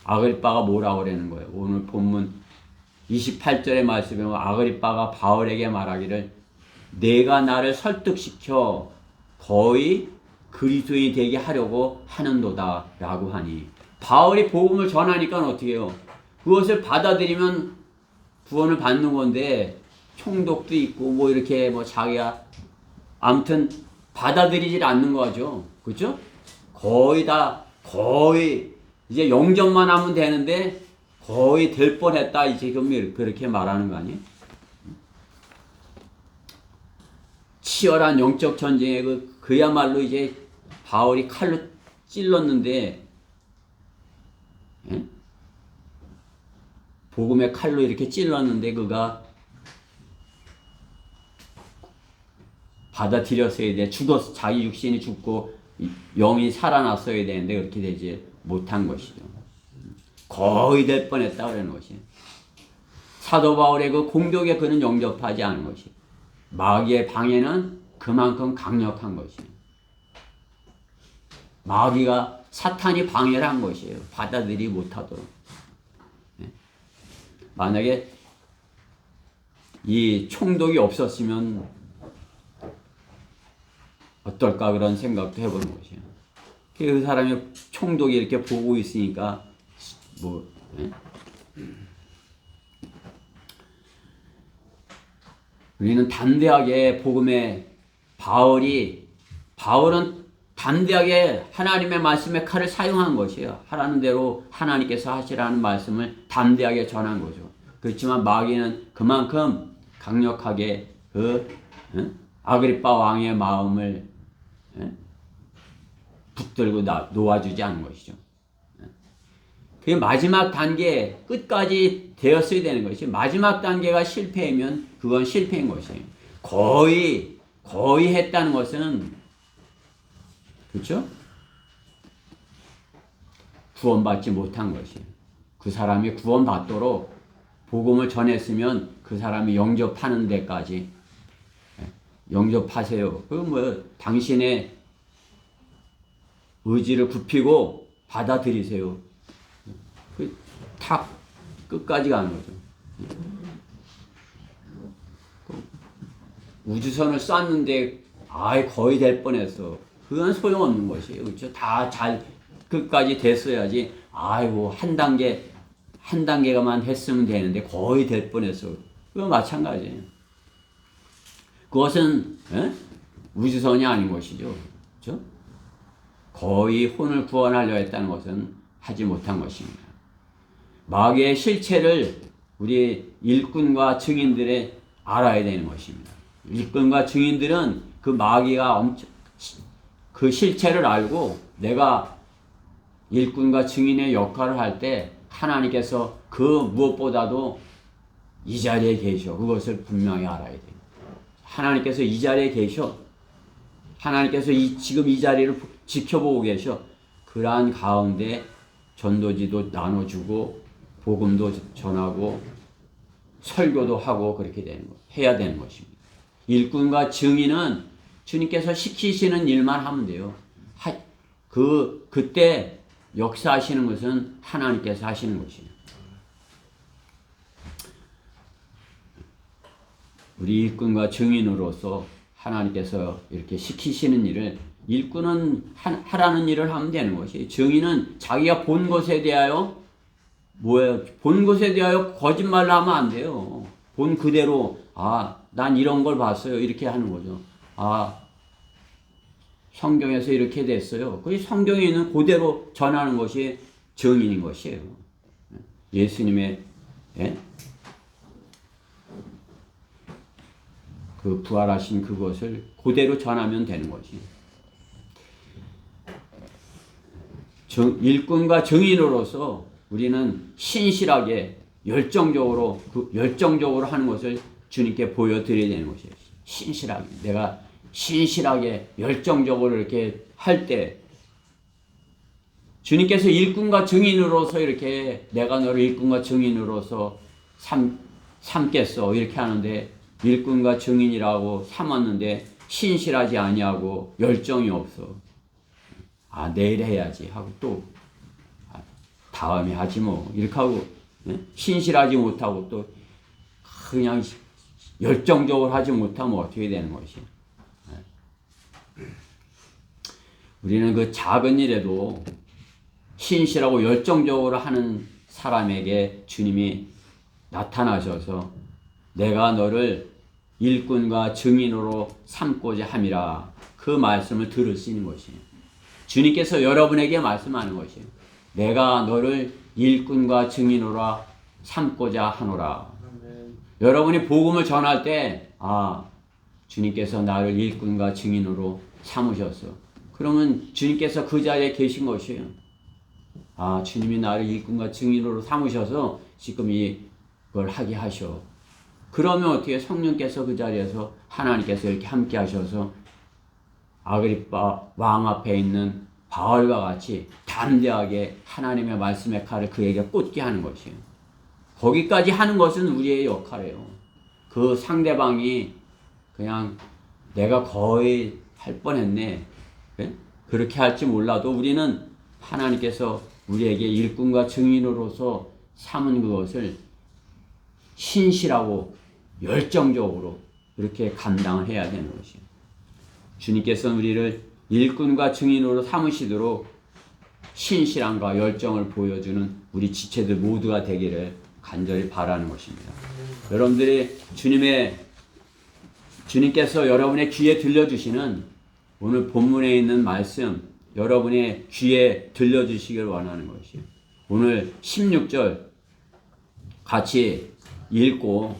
아그리빠가 뭐라고 그러는 거예요? 오늘 본문 28절의 말씀에 보면 아그리빠가 바울에게 말하기를 내가 나를 설득시켜 거의 그리스도인이 되게 하려고 하는도다 라고 하니 바울이 복음을 전하니까 어떻게 해요? 그것을 받아들이면 구원을 받는 건데 총독도 있고 이렇게 자기가 아무튼 받아들이질 않는 거죠. 그렇죠? 거의 이제 영접만 하면 되는데 거의 될 뻔했다 지금 그렇게 말하는 거 아니에요? 치열한 영적 전쟁에 그야말로 이제 바울이 칼로 찔렀는데 복음의 칼로 이렇게 찔렀는데 그가 받아들였어야 돼. 자기 육신이 죽고 영이 살아났어야 되는데 그렇게 되지 못한 것이죠. 거의 될 뻔했다 그러는 것이. 사도 바울의 그 공격에 그는 영접하지 않은 것이. 마귀의 방해는 그만큼 강력한 것이에요. 마귀가 사탄이 방해를 한 것이에요. 받아들이지 못하도록. 만약에 이 총독이 없었으면 어떨까 그런 생각도 해보는 것이에요. 그 사람이 총독이 이렇게 보고 있으니까 우리는 담대하게 복음에 바울은 담대하게 하나님의 말씀의 칼을 사용한 것이에요. 하라는 대로 하나님께서 하시라는 말씀을 담대하게 전한 거죠. 그렇지만 마귀는 그만큼 강력하게 아그리빠 왕의 마음을 붙들고 놓아주지 않은 것이죠. 그 마지막 단계 끝까지 되었어야 되는 것이, 마지막 단계가 실패하면 그건 실패인 것이에요. 거의 했다는 것은, 그렇죠? 구원받지 못한 것이에요. 그 사람이 구원받도록 복음을 전했으면 그 사람이 영접하는 데까지 영접하세요. 당신의 의지를 굽히고 받아들이세요. 탁 끝까지 가는 거죠. 우주선을 쐈는데 거의 될 뻔했어. 그건 소용없는 것이에요. 그렇죠? 다 잘 끝까지 됐어야지. 아이고 한 단계만 했으면 되는데 거의 될 뻔했어. 그건 마찬가지예요. 그것은 우주선이 아닌 것이죠. 그렇죠? 거의 혼을 구원하려 했다는 것은 하지 못한 것입니다. 마귀의 실체를 우리 일꾼과 증인들이 알아야 되는 것입니다. 일꾼과 증인들은 그 마귀가 그 실체를 알고 내가 일꾼과 증인의 역할을 할 때 하나님께서 그 무엇보다도 이 자리에 계셔. 그것을 분명히 알아야 돼요. 하나님께서 이 자리에 계셔. 하나님께서 지금 이 자리를 지켜보고 계셔. 그러한 가운데 전도지도 나눠주고 복음도 전하고 설교도 하고 그렇게 해야 되는 것입니다. 일꾼과 증인은 주님께서 시키시는 일만 하면 돼요. 그때 역사하시는 것은 하나님께서 하시는 것이에요. 우리 일꾼과 증인으로서 하나님께서 이렇게 시키시는 일을, 일꾼은 하라는 일을 하면 되는 것이, 증인은 자기가 본 것에 대하여 본 것에 대하여 거짓말을 하면 안 돼요. 본 그대로 난 이런 걸 봤어요. 이렇게 하는 거죠. 성경에서 이렇게 됐어요. 그 성경에 있는 그대로 전하는 것이 증인인 것이에요. 예수님의 그 부활하신 그것을 그대로 전하면 되는 것이. 일꾼과 증인으로서 우리는 신실하게 열정적으로 하는 것을 주님께 보여드려야 되는 것이에요. 신실하게. 내가 신실하게 열정적으로 이렇게 할 때 주님께서 일꾼과 증인으로서 이렇게 내가 너를 일꾼과 증인으로서 삼겠어 이렇게 하는데, 일꾼과 증인이라고 삼았는데 신실하지 아니하고 열정이 없어. 내일 해야지 하고 또 다음에 하지 뭐 이렇게 하고 신실하지 못하고 또 그냥 열정적으로 하지 못하면 어떻게 되는 것이. 우리는 그 작은 일에도 신실하고 열정적으로 하는 사람에게 주님이 나타나셔서 내가 너를 일꾼과 증인으로 삼고자 함이라, 그 말씀을 들을 수 있는 것이에요. 주님께서 여러분에게 말씀하는 것이에요. 내가 너를 일꾼과 증인으로 삼고자 하노라. 여러분이 복음을 전할 때 주님께서 나를 일꾼과 증인으로 삼으셨어. 그러면 주님께서 그 자리에 계신 것이에요. 주님이 나를 일꾼과 증인으로 삼으셔서 지금 이걸 하게 하셔. 그러면 어떻게 성령께서 그 자리에서 하나님께서 이렇게 함께 하셔서 아그리빠 왕 앞에 있는 바울과 같이 담대하게 하나님의 말씀의 칼을 그에게 꽂게 하는 것이에요. 거기까지 하는 것은 우리의 역할이에요. 그 상대방이 그냥 내가 거의 할 뻔했네, 그렇게 할지 몰라도 우리는 하나님께서 우리에게 일꾼과 증인으로서 삼은 그것을 신실하고 열정적으로 이렇게 감당을 해야 되는 것이에요. 주님께서는 우리를 일꾼과 증인으로 삼으시도록 신실함과 열정을 보여주는 우리 지체들 모두가 되기를 간절히 바라는 것입니다. 여러분들이 주님께서 여러분의 귀에 들려주시는 오늘 본문에 있는 말씀 여러분의 귀에 들려주시길 원하는 것이에요. 오늘 16절 같이 읽고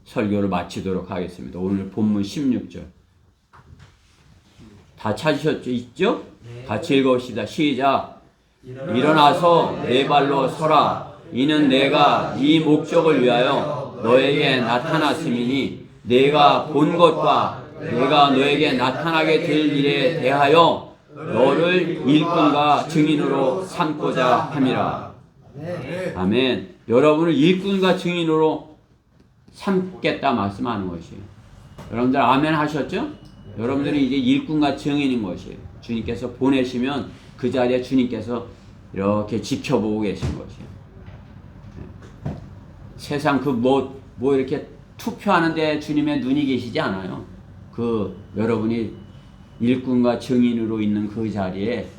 설교를 마치도록 하겠습니다. 오늘 본문 16절 다 찾으셨죠? 있죠? 같이 읽어봅시다. 시작. 일어나서 내 발로 서라. 이는 내가 이 목적을 위하여 너에게 나타났음이니 내가 본 것과 내가 너에게 나타나게 될 일에 대하여 너를 일꾼과 증인으로 삼고자 함이라. 아멘. 여러분을 일꾼과 증인으로 삼겠다 말씀하는 것이에요. 여러분들 아멘 하셨죠? 여러분들이 이제 일꾼과 증인인 것이에요. 주님께서 보내시면 그 자리에 주님께서 이렇게 지켜보고 계신 것이에요. 세상 뭐 이렇게 투표하는데 주님의 눈이 계시지 않아요. 여러분이 일꾼과 증인으로 있는 그 자리에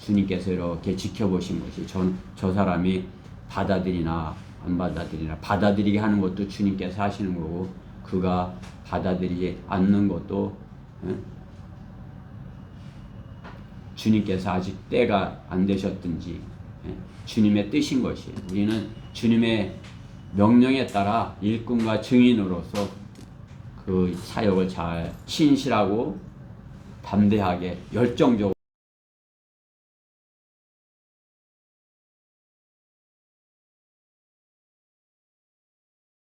주님께서 이렇게 지켜보신 것이 저 사람이 받아들이나 안 받아들이나 받아들이게 하는 것도 주님께서 하시는 거고 그가 받아들이지 않는 것도 주님께서 아직 때가 안 되셨든지 주님의 뜻인 것이에요. 우리는 주님의 명령에 따라 일꾼과 증인으로서 그 사역을 잘 신실하고 담대하게 열정적으로